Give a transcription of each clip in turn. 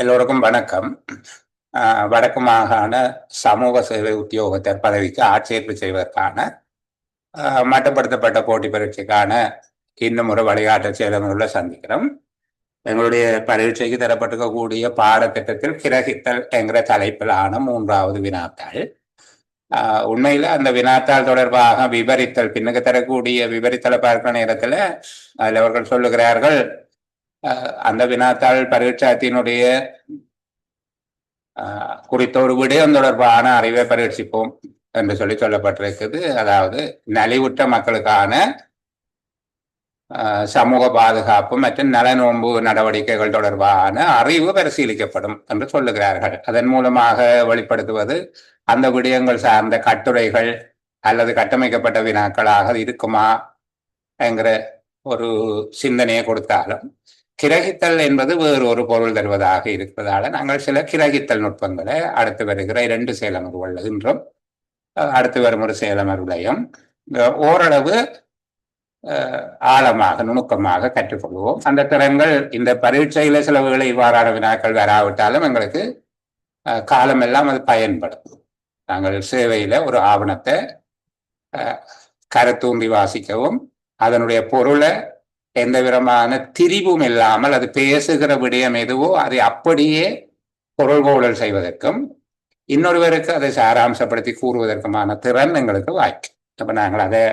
எல்லோருக்கும் வணக்கம். வடக்கு மாகாண சமூக சேவை உத்தியோகத்தர் பதவிக்கு ஆட்சேர்ப்பு செய்வதற்கான மட்டுப்படுத்தப்பட்ட போட்டி பரீட்சைக்கான இன்னும் ஒரு வழிகாட்டு செயலமுறை சந்திக்கிறோம். எங்களுடைய பரீட்சைக்கு தரப்பட்டிருக்கக்கூடிய பாடத்திட்டத்தில் கிரகித்தல் என்கிற தலைப்பிலான 3வது வினாத்தாள். உண்மையில அந்த வினாத்தாள் தொடர்பாக விவரித்தல் பின்னுக்கு தரக்கூடிய விவரித்தலை பார்க்கிற நேரத்தில் அதில் அவர்கள் சொல்லுகிறார்கள், அந்த வினாத்தாள் பரீட்சாத்தினுடைய குறித்த ஒரு விடயம் தொடர்பான அறிவை பரீட்சிப்போம் என்று சொல்லப்பட்டிருக்குது. அதாவது நலிவுற்ற மக்களுக்கான சமூக பாதுகாப்பு மற்றும் நலனோன்பு நடவடிக்கைகள் தொடர்பான அறிவு பரிசீலிக்கப்படும் என்று சொல்லுகிறார்கள். அதன் மூலமாக வெளிப்படுத்துவது அந்த விடயங்கள் சார்ந்த கட்டுரைகள் அல்லது கட்டமைக்கப்பட்ட வினாக்களாக இருக்குமா என்கிற ஒரு சிந்தனையை கொடுத்தாலும், கிரகித்தல் என்பது வேறு ஒரு பொருள் தருவதாக இருப்பதால நாங்கள் சில கிரகித்தல் நுட்பங்களை அடுத்து வருகிற 2 செயலமர்வுகள் இன்றும் அடுத்து வரும் ஒரு செயலமர்வுலையும் ஓரளவு ஆழமாக நுணுக்கமாக கற்றுக்கொள்வோம். அந்த திறன்கள் இந்த பரீட்சையில சில வேளை இவ்வாறான வினாக்கள் வராவிட்டாலும் எங்களுக்கு காலமெல்லாம் அது பயன்படும். நாங்கள் சேவையில ஒரு ஆவணத்தை கருத்தூன்றி வாசிக்கவும், அதனுடைய பொருளை எந்த விதமான திரிவும் இல்லாமல் அது பேசுகிற விடயம் எதுவோ அதை அப்படியே பொருள்கோடல் செய்வதற்கும் இன்னொருவருக்கு அதை சாராம்சப்படுத்தி கூறுவதற்குமான திறன் எங்களுக்கு வாய்க்கும். அப்ப நாங்கள் அதை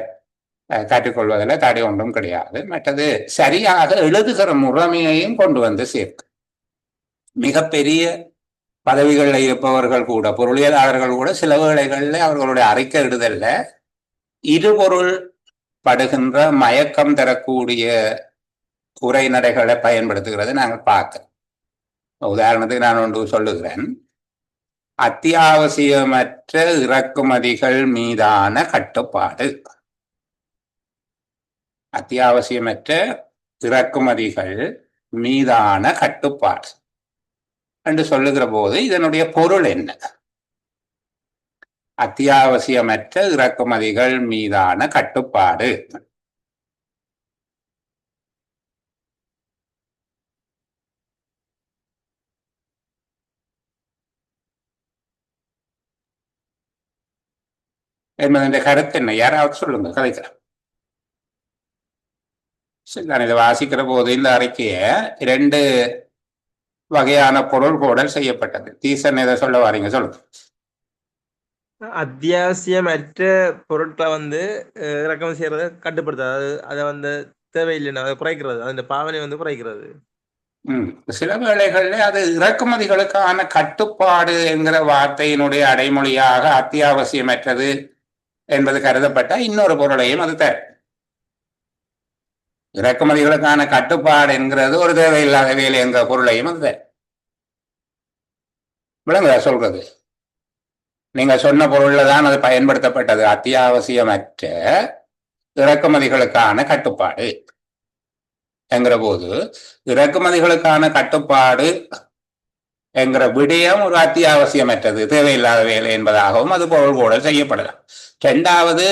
கற்றுக்கொள்வதில் தடை ஒன்றும் கிடையாது. மற்றது சரியாக எழுதுகிற முறைமையையும் கொண்டு வந்து சேர்க்கும். மிகப்பெரிய பதவிகளில் இருப்பவர்கள் கூட, பொருளியலாளர்கள் கூட சில வேளைகளில் அவர்களுடைய அறிக்கை எழுதல்ல இருபொருள் படுகின்ற மயக்கம் தரக்கூடிய உரைநடைகளை பயன்படுத்துகிறது நாங்கள் பார்க்கிறோம். உதாரணத்துக்கு நான் ஒன்று சொல்லுகிறேன். அத்தியாவசியமற்ற இறக்குமதிகள் மீதான கட்டுப்பாடு. அத்தியாவசியமற்ற இறக்குமதிகள் மீதான கட்டுப்பாடு என்று சொல்லுகிற போது இதனுடைய பொருள் என்ன? அத்தியாவசியமற்ற இறக்குமதிகள் மீதான கட்டுப்பாடு என்பதன் கருத்து என்ன? யாராவது சொல்லுங்க, கலைக்கிறேன். சரி, நான் இதை வாசிக்கிற போது இந்த அறிக்கையை 2 வகையான பொருள் கோடல் செய்யப்பட்டது. தீசன் இதை சொல்ல வாரீங்க, சொல்லுங்க. அத்தியாவசியமற்ற பொருட்களை இறக்குமதி செய்யறத கட்டுப்படுத்தாது, அதை தேவையில்லைன்னா அதை குறைக்கிறது, அந்த பாவனை குறைக்கிறது. சில வேளைகள்ல அது இறக்குமதிகளுக்கான கட்டுப்பாடு என்கிற வார்த்தையினுடைய அடைமொழியாக அத்தியாவசியமற்றது என்பது கருதப்பட்ட இன்னொரு பொருளையும் அது தரும். இறக்குமதிகளுக்கான கட்டுப்பாடு என்கிறது ஒரு தேவையில்லாத வேலை என்கிற பொருளையும் அது தரும். விளங்குதா சொல்றது? நீங்க சொன்ன பொருள்ல தான் அது பயன்படுத்தப்பட்டது. அத்தியாவசியமற்ற இறக்குமதிகளுக்கான கட்டுப்பாடு என்கிற போது இறக்குமதிகளுக்கான கட்டுப்பாடு என்கிற விடயம் ஒரு அத்தியாவசியமற்றது, தேவையில்லாத வேலை என்பதாகவும் அது பொருள் கூட செய்யப்படலாம். 2வது,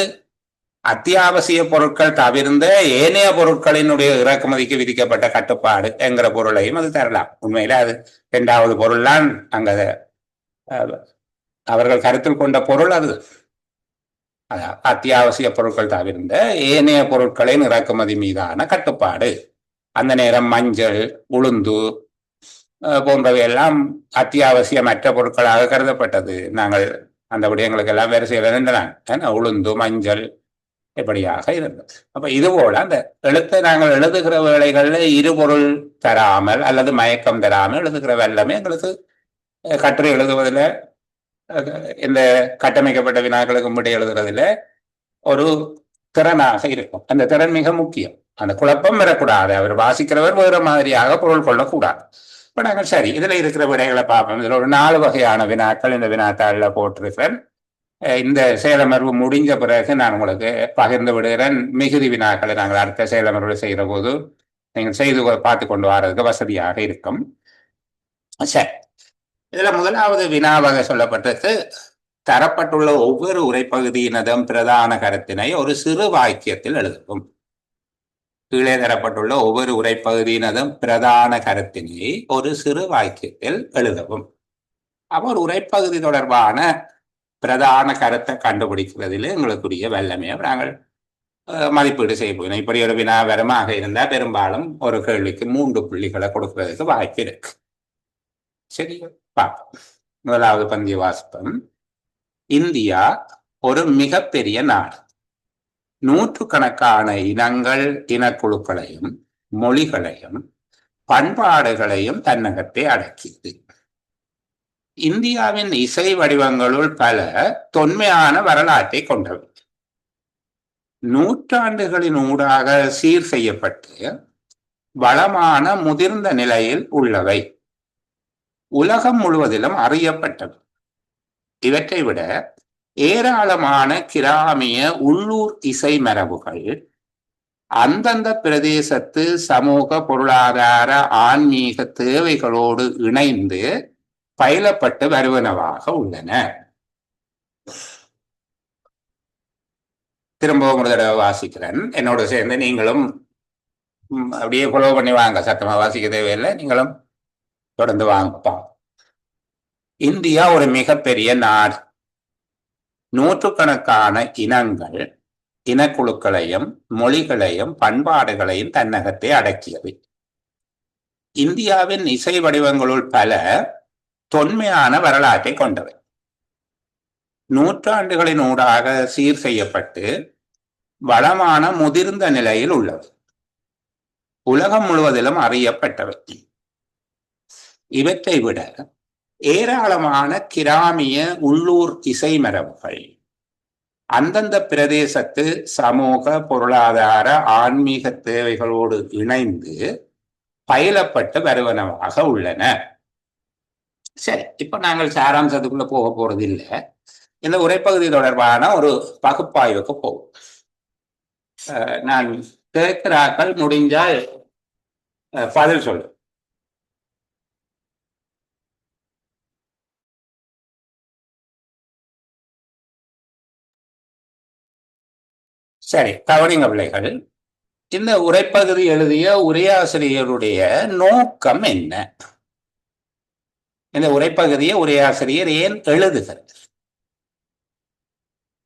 அத்தியாவசிய பொருட்கள் தவிர்ந்த ஏனைய பொருட்களினுடைய இறக்குமதிக்கு விதிக்கப்பட்ட கட்டுப்பாடு என்கிற பொருளையும் அது தரலாம். உண்மையில அது 2வது பொருள் தான் அங்க அவர்கள் கருத்தில் கொண்ட பொருள். அது அத்தியாவசிய பொருட்கள் தவிர்ந்த ஏனைய பொருட்களின் இறக்குமதி மீதான கட்டுப்பாடு. அந்த நேரம் மஞ்சள், உளுந்து போன்றவை எல்லாம் அத்தியாவசியமற்ற பொருட்களாக கருதப்பட்டது. நாங்கள் அந்த விடயங்களுக்கு எல்லாம் வரிசையில் இருந்தன. உளுந்து, மஞ்சள் இப்படியாக இருந்தது. அப்ப இது போல அந்த எழுத்தை நாங்கள் எழுதுகிற வேளைகள்ல இருபொருள் தராமல் அல்லது மயக்கம் தராமல் எழுதுகிற வெள்ளமே எங்களுக்கு கட்டுரை எழுதுவதில், இந்த கட்டமைக்கப்பட்ட வினாக்களுக்கு முடி எழுதுறதுல ஒரு திறனாக இருக்கும். அந்த திறன் மிக முக்கியம். அந்த குழப்பம் வரக்கூடாது. அவர் வாசிக்கிறவர் வேறு மாதிரியாக பொருள் கொள்ளக்கூடாது. இப்ப நாங்கள் சரி இதுல இருக்கிற விடைகளை பார்ப்போம். இதுல ஒரு 4 வகையான வினாக்கள் இந்த வினாத்தாள்ல போட்டிருக்கிறேன். இந்த செயலமர்வு முடிஞ்ச பிறகு நான் உங்களுக்கு பகிர்ந்து விடுகிறேன். மிகுதி வினாக்களை நாங்கள் அடுத்த செயலமர்வு செய்கிற போது நீங்கள் செய்து பார்த்து கொண்டு வர்றதுக்கு வசதியாக இருக்கும். சரி, இதுல 1வது வினா வகை சொல்லப்பட்டது. தரப்பட்டுள்ள ஒவ்வொரு உரைப்பகுதியினதும் பிரதான கருத்தினை ஒரு சிறு வாக்கியத்தில் எழுதவும். கீழே தரப்பட்டுள்ள ஒவ்வொரு உரைப்பகுதியினதும் பிரதான கருத்தினை ஒரு சிறு வாக்கியத்தில் எழுதவும். அப்போ ஒரு உரைப்பகுதி தொடர்பான பிரதான கருத்தை கண்டுபிடிக்கிறதுல எங்களுக்குரிய வல்லமையை நாங்கள் மதிப்பீடு செய்ய போகிறோம். இப்படி ஒரு வினா வரமாக இருந்தால் பெரும்பாலும் ஒரு கேள்விக்கு 3 புள்ளிகளை கொடுக்கிறதுக்கு வாய்ப்பு இருக்கு. சரி, பார்ப்போம். முதலாவது பந்திய வாசிப்பம். இந்தியா ஒரு மிகப்பெரிய நாடு. நூற்றுக்கணக்கான இனங்கள், இனக்குழுக்களையும் மொழிகளையும் பண்பாடுகளையும் தன்னகத்தை அடக்கியது. இந்தியாவின் இசை வடிவங்களுள் பல தொன்மையான வரலாற்றை கொண்டவை. நூற்றாண்டுகளின் ஊடாக சீர் செய்யப்பட்டு வளமான முதிர்ந்த நிலையில் உள்ளவை. உலகம் முழுவதிலும் அறியப்பட்டவை. இவற்றை விட ஏராளமான கிராமிய உள்ளூர் இசை மரபுகள் அந்தந்த பிரதேசத்து சமூக, பொருளாதார, ஆன்மீக தேவைகளோடு இணைந்து பயிலப்பட்டு வருவனவாக உள்ளன. திரும்பவும் ஒரு தடவை வாசிக்கிறேன். என்னோட சேர்ந்து நீங்களும் அப்படியே ஃபாலோ பண்ணி வாங்க. சத்தமா வாசிக்க தேவையில்லை, நீங்களும் தொடர்ந்து வாங்கப்பா. இந்தியா ஒரு மிகப்பெரிய நாடு. நூற்றுக்கணக்கான இனங்கள், இனக்குழுக்களையும் மொழிகளையும் பண்பாடுகளையும் தன்னகத்தை அடக்கியவை. இந்தியாவின் இசை வடிவங்களுள் பல தொன்மையான வரலாற்றை கொண்டவை. நூற்றாண்டுகளின் ஊடாக சீர் செய்யப்பட்டு வளமான முதிர்ந்த நிலையில் உள்ளது. உலகம் முழுவதிலும் அறியப்பட்டவை. இவற்றை விட ஏராளமான கிராமிய உள்ளூர் இசை மரபுகள் அந்தந்த பிரதேசத்து சமூக, பொருளாதார, ஆன்மீக தேவைகளோடு இணைந்து பயிலப்பட்டு வருவனவாக உள்ளன. சரி, இப்ப நாங்கள் சாராம்சத்துக்குள்ள போக போறது இல்லை. இந்த உரைப்பகுதி தொடர்பான ஒரு பகுப்பாய்வுக்கு போகும். நான் கேட்கிறார்கள், முடிஞ்சால் பதில் சொல்லு. சரி, கவனிங்க பிள்ளைகள். இந்த உரைப்பகுதி எழுதிய உரையாசிரியருடைய நோக்கம் என்ன? இந்த உரைப்பகுதியை உரையாசிரியர் ஏன் எழுதுகிறார்?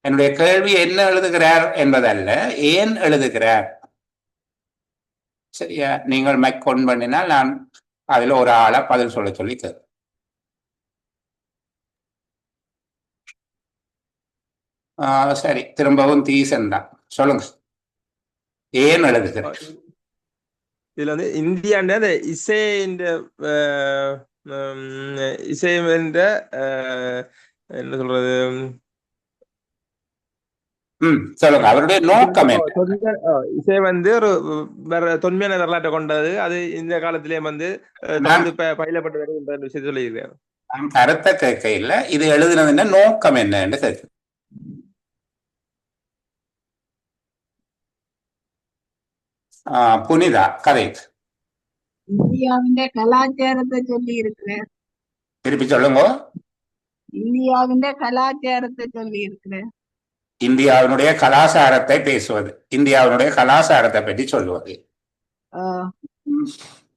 என்னுடைய கேள்வி என்ன எழுதுகிறார் என்பதல்ல, ஏன் எழுதுகிறார். சரியா? நீங்கள் மைக் ஒன் பண்ணினால் நான் அதுல ஒரு ஆளை பதில் சொல்ல சொல்லி கேட்கிறேன். சரி, திரும்பவும் தீசன் தான், சொல்லுங்க. ஏன் எழுதுகிறார்? இதுல வந்து இந்தியாண்ட அந்த இசைன்ற இசை என்ன சொல்றது, சொல்லுங்க, அவருடைய நோக்கம் என்ன? இசை வந்து ஒரு தொன்மையான வரலாற்றை கொண்டது. அது இந்த காலத்திலேயே வந்து பயிலப்பட்டு வருகின்ற விஷயத்தை சொல்லியிருக்காரு. நான் கருத்தை கேட்க இல்லை, இது எழுதுனதுன்னா நோக்கம் என்னன்னு கேட்க. புனிதா கதை. இந்தியாவின் கலாச்சாரத்தை சொல்லி இருக்கிறேன். திருப்பி சொல்லுங்க. இந்தியாவின் கலாச்சாரத்தை சொல்லி இருக்கிறேன். இந்தியாவினுடைய கலாச்சாரத்தை பேசுவது, இந்தியாவினுடைய கலாச்சாரத்தை பற்றி சொல்லுவது.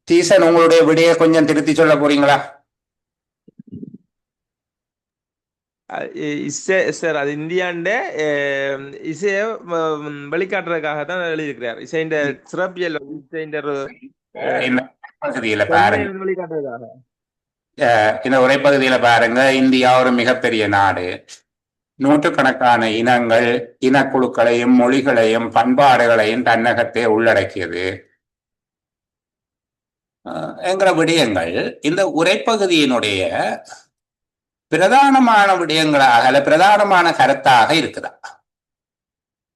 தீசன், உங்களுடைய விடைய கொஞ்சம் திருத்தி சொல்ல போறீங்களா? சார், அது இந்தியாண்ட இசைய வெளிக்காட்டுறதுக்காக தான் எழுதியிருக்கிறார். இசைண்ட சிறப்பியல் பகுதியில பாருங்க, வெளிக்காட்டுறதுக்காக. இந்த உரைப்பகுதியில பாருங்க. இந்தியா ஒரு மிகப்பெரிய நாடு. நூற்றுக்கணக்கான இனங்கள், இனக்குழுக்களையும் மொழிகளையும் பண்பாடுகளையும் தன்னகத்தை உள்ளடக்கியது என்கிற விடயங்கள் இந்த உரைப்பகுதியினுடைய பிரதானமான விடயங்களாக அல்ல பிரதானமான கருத்தாக இருக்குதா?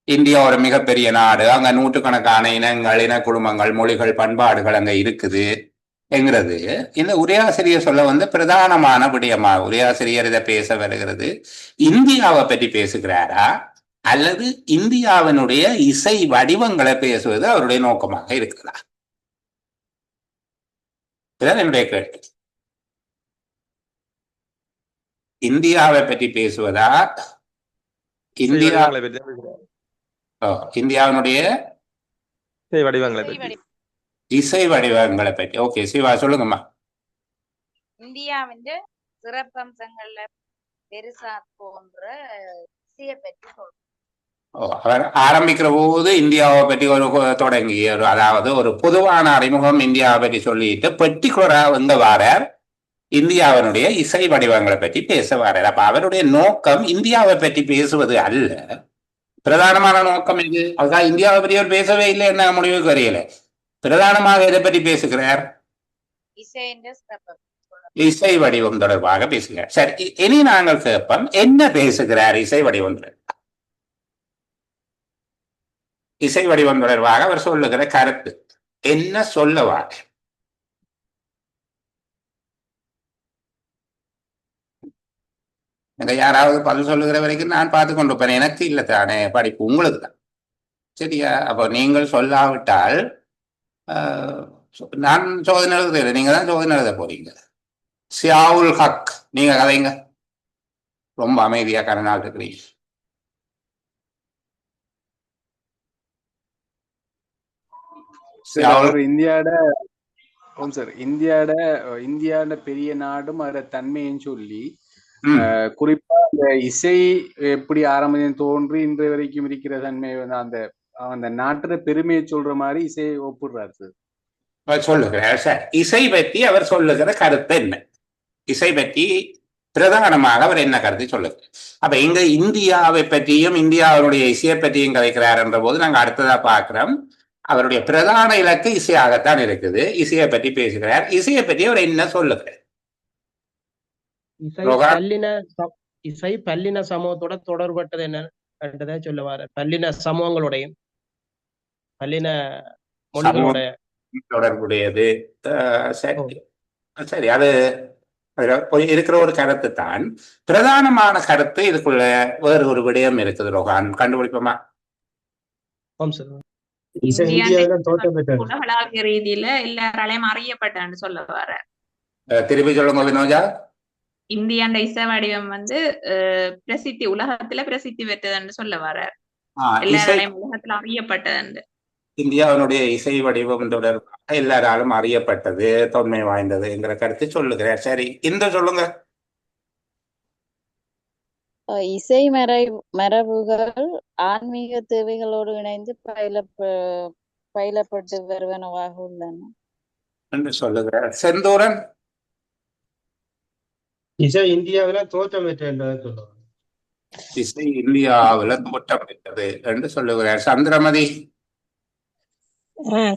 இந்தியா ஒரு மிகப்பெரிய நாடு, அங்க நூற்றுக்கணக்கான இனங்கள், இன குடும்பங்கள், மொழிகள், பண்பாடுகள் அங்க இருக்குது என்கிறது இந்த உரையாசிரியர் சொல்ல வந்து பிரதானமான விடயமா? உரையாசிரியர் இதை பேச வருகிறது இந்தியாவை பற்றி பேசுகிறாரா, அல்லது இந்தியாவினுடைய இசை வடிவங்களை பேசுவது அவருடைய நோக்கமாக இருக்கிறதா? இதுதான் என்னுடைய கேள்வி. இந்தியாவை பற்றி பேசுவதா, இந்தியாவினுடைய இசை வடிவங்களை இசை பற்றி. வடி இசை வடிவங்களை பற்றி. ஓகே, சிவா சொல்லுங்கம்மா. இந்தியாவின் சிறப்பம்சங்கள்ல பெருசா போன்ற இசையை பற்றி சொல்றோம். அவர் ஆரம்பிக்கிற போது இந்தியாவை பற்றி ஒரு தொடங்கி அதாவது ஒரு பொதுவான அறிமுகம் இந்தியாவை பற்றி சொல்லிட்டு பெட்டிகுலரா வந்து வாரார் இந்தியாவினுடைய இசை வடிவங்களை பற்றி பேச வாரார். அப்ப அவருடைய நோக்கம் இந்தியாவை பற்றி பேசுவது அல்ல. பிரதானமான நோக்கம் இது. அதுக்காக இந்தியாவை பற்றி அவர் பேசவே இல்லை என்ன முடிவுக்கு வரையில. பிரதானமாக எதை பற்றி பேசுகிறார்? இசையின் சிறப்பம்சம் இசை வடிவம் தொடர்பாக பேசுகிறார். சரி, இனி நாங்கள் கேட்போம், என்ன பேசுகிறார் இசை வடிவம்? இசை வடிவம் தொடர்பாக அவர் சொல்லுகிற கருத்து என்ன சொல்லவார்? யாராவது பதில் சொல்லுகிற வரைக்கும் நான் பார்த்து கொண்டிருப்பேன். எனக்கு இல்லை தானே படிப்பு, உங்களுக்கு தான். சரியா? அப்போ நீங்கள் சொல்லாவிட்டால் நான் சோதனை எழுதுறேன், நீங்க தான் சோதனை எழுத போறீங்க. சியாவுல் ஹக், நீங்க கதைங்க. ரொம்ப அமைதியா கரநாள் இருக்கிறீங்க. இந்தியாட பெரிய நாடும் அதோட தன்மையும் சொல்லி குறிப்பா அந்த இசை எப்படி ஆரம்பம் தோன்றி இன்றைய வரைக்கும் இருக்கிற தன்மை அந்த அந்த நாட்டுல பெருமையை சொல்ற மாதிரி இசையை ஒப்பிடுறாரு. சொல்லுகிறார் சார். இசை பற்றி அவர் சொல்லுகிற கருத்து என்ன? இசை பற்றி பிரதானமாக அவர் என்ன கருத்து சொல்லுகிறார்? அப்ப இங்க இந்தியாவை பற்றியும் இந்தியாவுடைய இசையை பற்றியும் கதைக்கிறார் என்ற போது நாங்க அடுத்ததா பார்க்கிறோம். அவருடைய பிரதான இலக்கு இசையாகத்தான் இருக்குது. இசையை பற்றி பேசுகிறார். இசையை பற்றி அவர் என்ன சொல்லுகிறார்? இசை பல்லின சமூகத்தோட தொடர்பட்டது என்னன்றதை சொல்லுவாரு. பல்லின சமூகங்களுடையும் பல்லின மொழிகளோட தொடர்புடையது. சரி, அது இருக்கிற ஒரு கருத்து தான். பிரதானமான கருத்து இதுக்குள்ள வேறு ஒரு விடயம் இருக்குது. ரோகான் கண்டுபிடிப்போமா? உலகளாவிய ரீதியில எல்லாராலையும் அறியப்பட்டான்னு சொல்ல வர. திருப்பி சொல்லுங்க வினோஜா. இந்தியாண்ட இசை வடிவம் பிரசித்தி, உலகத்துல பிரசித்தி பெற்றதுன்னு சொல்ல வர. எல்லாராலையும் உலகத்துல அறியப்பட்டது. இந்தியாவினுடைய இசை வடிவம் தொடர்பாக எல்லாராலும் அறியப்பட்டது, தொன்மை வாய்ந்ததுங்கிற கருத்து சொல்லுகிறார். சரி, இந்த சொல்லுங்க. இசை மரபுகள் ஆன்மீக தேவைகளோடு இணைந்து பயிலப்பட்டு வருவனவாக உள்ளன என்று சொல்லுகிறார். செந்தூரன். இசை இந்தியாவில தோற்றம் பெற்றது. இசை இந்தியாவில தோற்றம் பெற்றது என்று சொல்லுகிறார். சந்திரமதி.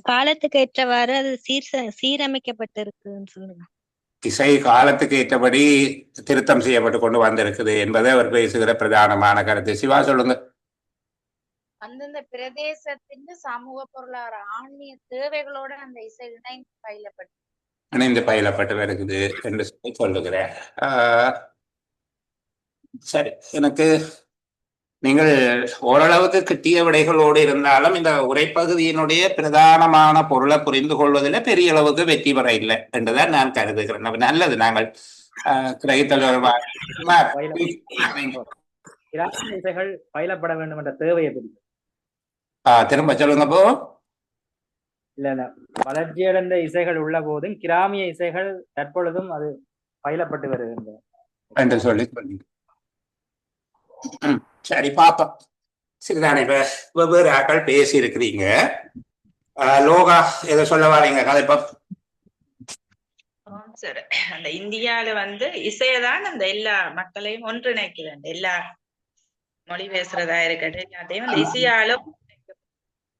காலத்துக்கு ஏற்றவாறு அது சீரமைக்கப்பட்டிருக்குன்னு சொல்லுங்க. இசை காலத்துக்கு ஏற்றபடி திருத்தம் செய்யப்பட்டு கொண்டு வந்திருக்குது என்பதை அவர் பேசுகிற பிரதானமான கருத்து. சிவா சொல்லுங்க. அந்தந்த பிரதேசத்தின் சமூக பொருளாதார ஆன்மீக தேவைகளோட அந்த இசை இணைந்து பயிலப்பட்டு வருகிறது என்று சொல்லுகிறேன். சரி, எனக்கு நீங்கள் ஓரளவுக்கு கிட்டிய விடைகளோடு இருந்தாலும் இந்த உரைப்பகுதியினுடைய பிரதானமான பொருளை புரிந்து கொள்வதில் பெரிய அளவுக்கு வெற்றி பெற இல்லை என்றுதான் நான் கருதுகிறேன். நல்லது, நாங்கள் கிரகித்தல் இசைகள் பயிலப்பட வேண்டும் என்ற தேவையை பற்றி திரும்ப சொல்லுங்க. போ இல்ல வளர்ச்சியடைந்த இசைகள் உள்ள போதும் கிராமிய இசைகள் தற்பொழுதும் அது பயிலப்பட்டு வருகின்றன என்று சொல்லி சரி, பாப்போம். சரிதானே? இப்ப வெவ்வேறு ஆக்கள் பேசி இருக்கிறீங்க. லோகா எதை சொல்ல வாரீங்க கதைப்பா? சரி, அந்த இந்தியாவில இசையதான் அந்த எல்லா மக்களையும் ஒன்றிணைக்கிறது. எல்லா மொழி பேசுறதா இருக்கட்டும், எல்லாத்தையும் அந்த இசையாலும்.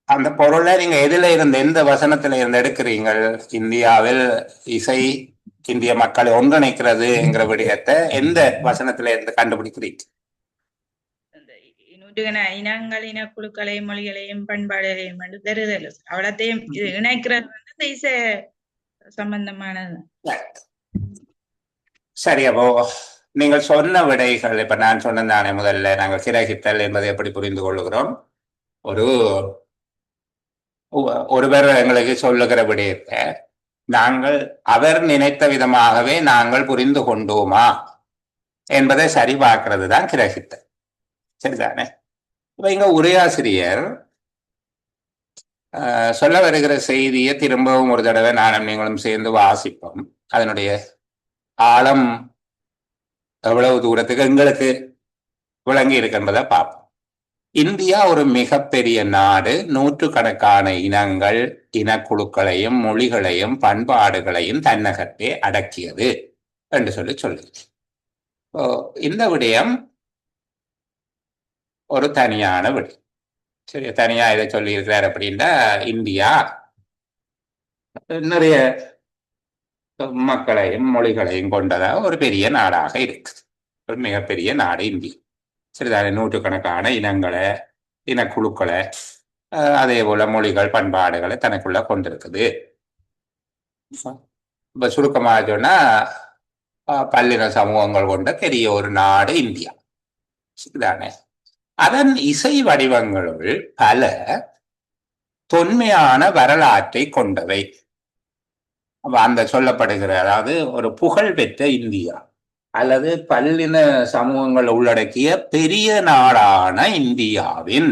அந்த பொருளை நீங்க எதுல இருந்து, எந்த வசனத்துல இருந்து எடுக்கிறீங்க? இந்தியாவில் இசை இந்திய மக்களை ஒன்றிணைக்கிறதுங்கிற விடயத்தை எந்த வசனத்துல இருந்து கண்டுபிடிக்கிறீங்க? இனங்கள், இனக்குழுக்களையும் மொழிகளையும் பண்பாடுகளையும் தருதல் அவ்வளத்தையும் இணைக்கிறது இந்த இசை சம்பந்தமானது. சரி, அப்போ நீங்கள் சொன்ன விடைகள், இப்ப நான் சொன்னதானே முதல்ல நாங்கள் கிரகித்தல் என்பதை எப்படி புரிந்து கொள்ளுகிறோம்? ஒருவர் எங்களுக்கு சொல்லுகிற விடயத்தை நாங்கள் அவர் நினைத்த விதமாகவே நாங்கள் புரிந்து கொண்டோமா என்பதை சரி பார்க்கிறது தான் கிரகித்தல். சரிதானே? இப்ப இங்க உரையாசிரியர் சொல்ல வருகிற செய்தியை திரும்பவும் ஒரு தடவை நானும் நீங்களும் சேர்ந்து வாசிப்போம். அதனுடைய ஆழம் எவ்வளவு தூரத்துக்கு எங்களுக்கு விளங்கி இருக்கின்றதை பார்ப்போம். இந்தியா ஒரு மிகப்பெரிய நாடு. நூற்றுக்கணக்கான இனங்கள், இனக்குழுக்களையும் மொழிகளையும் பண்பாடுகளையும் தன்னகத்தே அடக்கியது என்று சொல்லுது. இந்த விடயம் ஒரு தனியான விடயம். சரி, தனியா இதை சொல்லி இருக்கிறார் அப்படின்னா, இந்தியா நிறைய மக்களையும் மொழிகளையும் கொண்டதா ஒரு பெரிய நாடாக இருக்குது. ஒரு மிகப்பெரிய நாடு இந்தியா. சரிதானே? நூற்றுக்கணக்கான இனங்களை, இனக்குழுக்களை, அதே போல மொழிகள் பண்பாடுகளை தனக்குள்ள கொண்டிருக்குது. இப்ப சுருக்கமாக சொன்னா பல்லின சமூகங்கள் கொண்ட பெரிய ஒரு நாடு இந்தியா. சரிதானே? அதன் இசை வடிவங்களுள் பல தொன்மையான வரலாற்றை கொண்டவை. அந்த சொல்லப்படுகிற, அதாவது ஒரு புகழ் பெற்ற இந்தியா அல்லது பல்லின சமூகங்கள் உள்ளடக்கிய பெரிய நாடான இந்தியாவின்,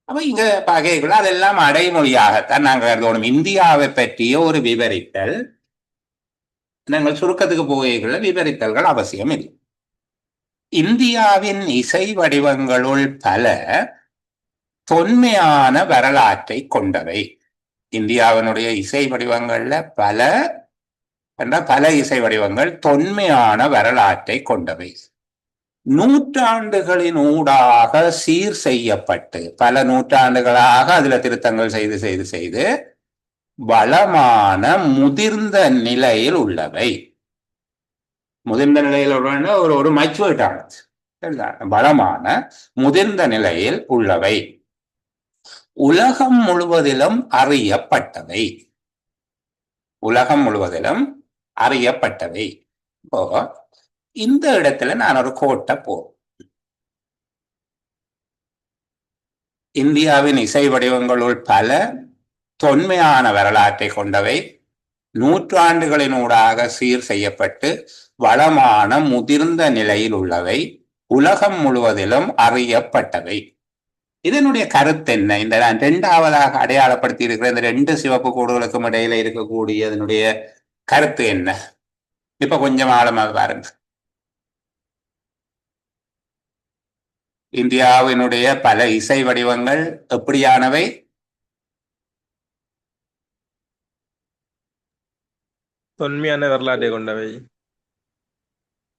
அப்ப இங்க பகைகள் அதெல்லாம் அடைமொழியாகத்தான் நாங்கள் கருதணும். இந்தியாவை பற்றிய ஒரு விவரித்தல், நாங்கள் சுருக்கத்துக்கு போகைகளில் விவரித்தல்கள் அவசியம் இல்லை. இந்தியாவின் இசை வடிவங்களுள் பல தொன்மையான வரலாற்றை கொண்டவை. இந்தியாவினுடைய இசை வடிவங்கள்ல பல இசை வடிவங்கள் தொன்மையான வரலாற்றை கொண்டவை. நூற்றாண்டுகளின் ஊடாக சீர் செய்யப்பட்டு, பல நூற்றாண்டுகளாக அதுல திருத்தங்கள் செய்து வளமான முதிர்ந்த நிலையில் உள்ளவை. முதிர்ந்த நிலையில் உள்ள ஒரு மெச்சூரிட்டி ஆனது, வளமான முதிர்ந்த நிலையில் உள்ளவை. உலகம் முழுவதிலும் அறியப்பட்டவை. உலகம் முழுவதிலும் அறியப்பட்டவை. இப்போ இந்த இடத்துல நான் ஒரு கோட்டை இந்தியாவின் இசை வடிவங்களுள் பல தொன்மையான வரலாற்றை கொண்டவை, நூற்றாண்டுகளின் ஊடாக சீர் செய்யப்பட்டு வளமான முதிர்ந்த நிலையில் உள்ளவை, உலகம் முழுவதிலும் அறியப்பட்டவை. இதனுடைய கருத்து என்ன? இந்த நான் இரண்டாவதாக அடையாளப்படுத்தி இருக்கிற இந்த ரெண்டு சிவப்பு கோடுகளுக்கும் இடையில இருக்கக்கூடிய இதனுடைய கருத்து என்ன? இப்ப கொஞ்சம் ஆழமாக பாருங்க. இந்தியாவினுடைய பல இசை வடிவங்கள் எப்படியானவை? தொன்மையான வரலாற்றை கொண்டவை.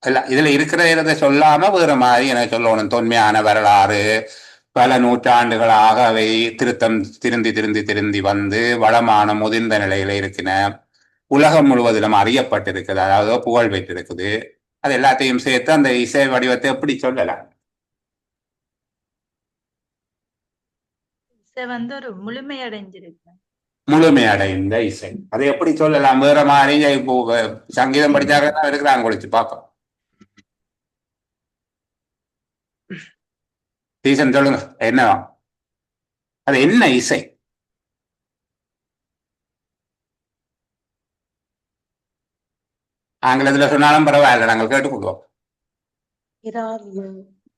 இல்ல, இதுல இருக்கிறத சொல்லாம வேற மாதிரி எனக்கு சொல்லணும். தொன்மையான வரலாறு, பல நூற்றாண்டுகளாக அவை திருந்தி வந்து வளமான முதிர்ந்த நிலையில இருக்கின, உலகம் முழுவதிலும் அறியப்பட்டிருக்குது, அதாவது புகழ் பெற்றிருக்குது. அது எல்லாத்தையும் சேர்த்து அந்த இசை வடிவத்தை எப்படி சொல்லலாம்? இசை வந்து ஒரு முழுமையடைஞ்சிருக்கு. முழுமையடைந்த இசை, அதை எப்படி சொல்லலாம்? வேற மாதிரி இப்போ சங்கீதம் படிச்சாங்க இருக்கிறாங்க, குளிச்சு பார்ப்போம். டீசன் சொல்லுங்க, என்ன அது? என்ன இசை? ஆங்கிலத்துல சொன்னாலும் பரவாயில்ல, நாங்கள் கேட்டுக்கொள்வோம்.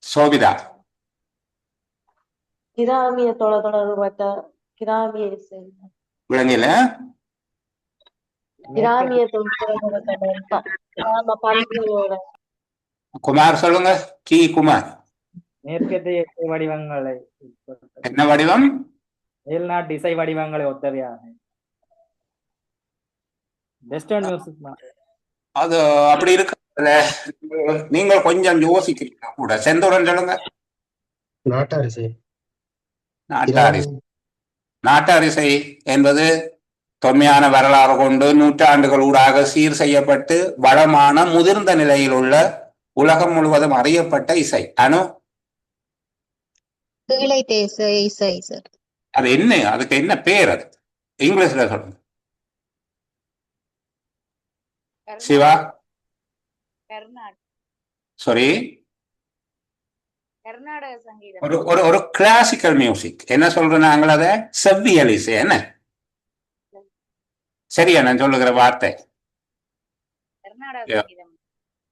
சோபிதா, கிராமியத்தோட தொடர்பட்ட கிராமிய இசை. விளங்கல? குமார் சொல்லுங்க. கி குமார், மேற்கத்திய இசை வடிவங்களை, என்ன வடிவம்? மேல்நாட்டு இசை வடிவங்களை ஒத்தவையாக. வெஸ்டர்ன் மியூசிக் அது அப்படி இருக்கு. நீங்கள் கொஞ்சம் யோசிக்கிறீங்க கூட. செந்தூரன் சொல்லுங்க. நாட்டாரிசை. நாட்டாரிசை என்பது தொன்மையான வரலாறு கொண்டு நூற்றாண்டுகள் ஊடாக சீர் செய்யப்பட்டு வளமான முதிர்ந்த நிலையில் உள்ள உலகம் முழுவதும் அறியப்பட்ட இசை. அனு, அது என்ன? அதுக்கு என்ன பேர்? அது இங்கிலீஷ்ல சொல்லுங்க. சிவா, சாரி, கர்நாடக சங்கீதம். ஒரு கிளாசிக்கல் மியூசிக். என்ன சொல்றோம் நாங்கள்? அத செவ்வியல் இசை. என்ன சரியா நான் சொல்லுகிற வார்த்தை?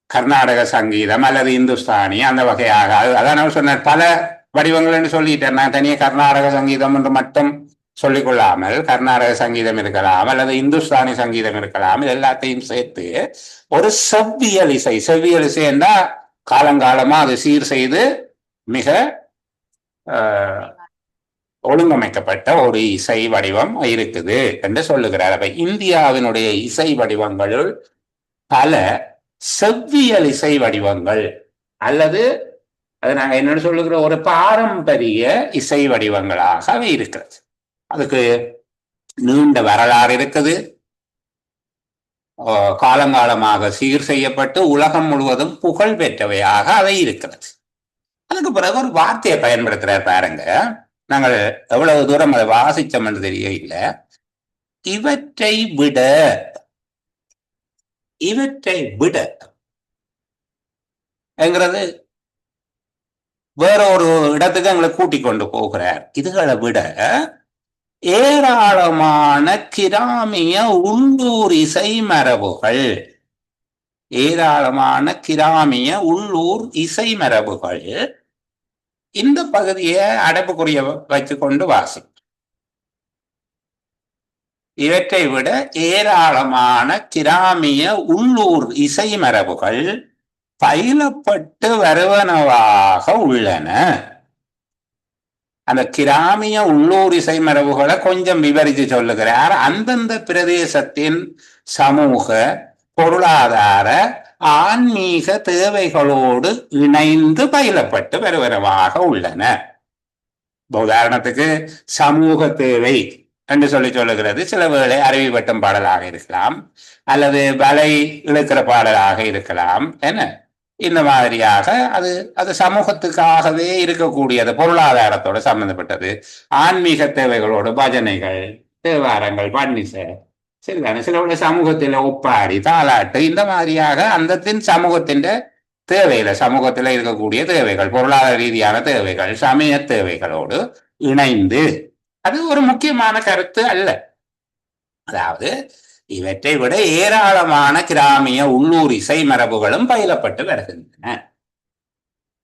கர்நாடக சங்கீதம் அல்லது இந்துஸ்தானி, அந்த வகையாக. அதான் நான் சொன்னேன், பல வடிவங்கள் என்று சொல்லிட்டேன். நான் தனியாக கர்நாடக சங்கீதம் என்று மட்டும் சொல்லிக்கொள்ளாமல் கர்நாடக சங்கீதம் இருக்கலாம் அல்லது இந்துஸ்தானி சங்கீதம் இருக்கலாம், இது எல்லாத்தையும் சேர்த்து ஒரு செவ்வியல் இசை. செவ்வியல் இசை என்றால் காலங்காலமா அது சீர் செய்து மிக ஒழுங்கமைக்கப்பட்ட ஒரு இசை வடிவம் இருக்குது என்று சொல்லுகிறார். அப்ப இந்தியாவினுடைய இசை வடிவங்களுள் பல செவ்வியல் இசை வடிவங்கள் அல்லது அது நாங்க என்ன சொல்லுகிற ஒரு பாரம்பரிய இசை வடிவங்களாக அவை இருக்கிறது. அதுக்கு நீண்ட வரலாறு இருக்குது. காலங்காலமாக சீர் செய்யப்பட்டு உலகம் முழுவதும் புகழ் பெற்றவையாக அவை இருக்கிறது. அதுக்கு பிறகு ஒரு வார்த்தையை பயன்படுத்துறார் பாருங்க, நாங்கள் எவ்வளவு தூரம் அதை வாசிச்சோம் என்று தெரிய இல்லை. இவற்றை விட என்கிறது வேற ஒரு இடத்துக்கு எங்களை கூட்டிக் கொண்டு போகிறார். இதுகளை விட ஏராளமான கிராமிய உள்ளூர் இசை மரபுகள், இந்த பகுதியை அடைப்புக்குரிய வைத்துக்கொண்டு வாசி. இவற்றை விட ஏராளமான கிராமிய உள்ளூர் இசை மரபுகள் பயிலப்பட்டு வருவனவாக உள்ளன. அந்த கிராமிய உள்ளூர் இசை மரபுகளை கொஞ்சம் விவரித்து சொல்லுகிறார். அந்தந்த பிரதேசத்தின் சமூக, பொருளாதார, ஆன்மீக தேவைகளோடு இணைந்து பயிலப்பட்டு வருவனவாக உள்ளன. உதாரணத்துக்கு சமூக தேவை என்று சொல்லுகிறது. சில வேளை அருவி வட்டம் பாடலாக இருக்கலாம், அல்லது வலை இழுக்கிற பாடலாக இருக்கலாம். என்ன இந்த மாதிரியாக அது சமூகத்துக்காகவே இருக்கக்கூடியது, பொருளாதாரத்தோடு சம்பந்தப்பட்டது. ஆன்மீக தேவைகளோடு பஜனைகள், தேவாரங்கள், பன்னிசை, சரிதானே. சில சமூகத்தில் ஒப்பாரி, தாலாட்டு, இந்த மாதிரியாக அந்தத்தின் சமூகத்தின் தேவையில சமூகத்தில் இருக்கக்கூடிய தேவைகள், பொருளாதார ரீதியான தேவைகள், சமய தேவைகளோடு இணைந்து, அது ஒரு முக்கியமான கருத்து அல்ல. அதாவது இவற்றை விட ஏராளமான கிராமிய உள்ளூர் இசை மரபுகளும் பயிலப்பட்டு வருகின்றன.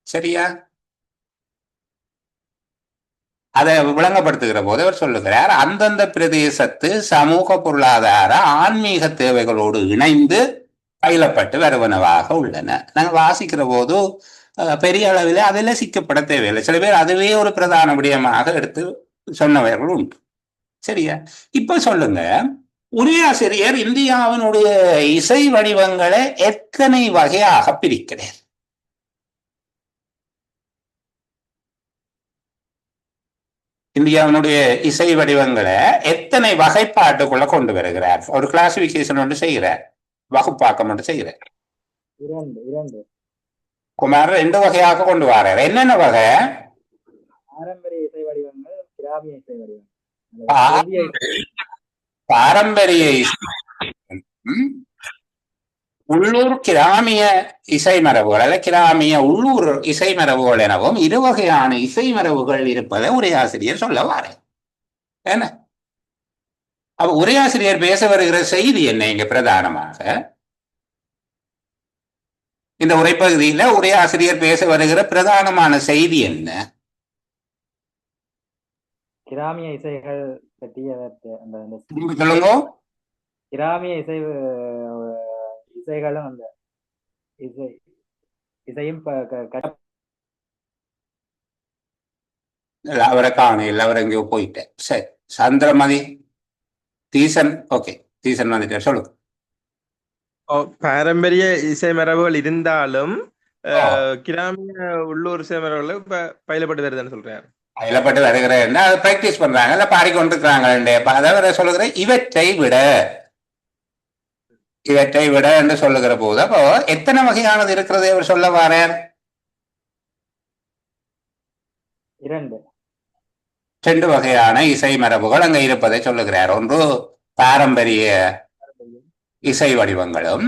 சரியா? அதை விளங்கப்படுத்துகிற போது அவர் சொல்லுகிறார், அந்தந்த பிரதேசத்து சமூக, பொருளாதார, ஆன்மீக தேவைகளோடு இணைந்து பயிலப்பட்டு வருவனவாக உள்ளன. நாங்கள் வாசிக்கிற போது பெரிய அளவில் அதில் சிக்கப்பட தேவையில்லை. சில பேர் அதுவே ஒரு பிரதான விடயமாக எடுத்து சொன்னவர்கள் உண்டு. சரியா? இப்ப சொல்லுங்க, உரையாசிரியர் இந்தியாவினுடைய இசை வடிவங்களை எத்தனை வகையாக பிரிக்கிறார்? இந்தியாவினுடைய இசை வடிவங்களை எத்தனை வகைப்பாட்டுக்குள்ள கொண்டு வருகிறார்? ஒரு கிளாசிபிகேஷன் ஒன்று செய்கிறார், வகுப்பாக்கம் ஒன்று செய்கிறார். குமார் 2 வகையாக கொண்டு வர்றார். என்னென்ன வகை? பாரம்பரிய இசை வடிவங்கள், கிராமிய இசை வடிவங்கள். பாரம்பரிய உள்ளூர் கிராமிய இசை மரபுகள் அல்ல கிராமிய உள்ளூர் இசை மரபுகள் எனவும் 2 வகையான இசை மரபுகள் இருப்பதை உரையாசிரியர் சொல்ல வாரேன். என்ன அப்ப உரையாசிரியர் பேச வருகிற செய்தி என்ன? இங்க பிரதானமாக இந்த உரைப்பகுதியில உரையாசிரியர் பேச வருகிற பிரதானமான செய்தி என்ன? கிராமிய இசைகள் பற்றிய சொல்லுங்க. கிராமிய இசைகளும் அந்த இசையும் அவரை காணையில் அவர் எங்கேயோ போயிட்டேன். சரி, சந்திரமதி, தீசன். ஓகே, தீசன் வந்துட்டார், சொல்லுங்க. பாரம்பரிய இசை மரபுகள் இருந்தாலும் கிராமிய உள்ளூர் இசை மரபுகள் பயிலப்பட்டு வருதுன்னு சொல்றாரு. பயிலப்பட்டு வருகிறேன், அதை பிராக்டிஸ் பண்றாங்க, இல்லை பாடிக்கொண்டிருக்கிறாங்க. அதை சொல்லுகிறேன், இவற்றை விட என்று சொல்லுகிற போது அப்போ எத்தனை வகையானது இருக்கிறது அவர் சொல்ல வாரார்? 2 வகையான இசை மரபுகள் அங்க இருப்பதை சொல்லுகிறார். ஒன்று பாரம்பரிய இசை வடிவங்களும்,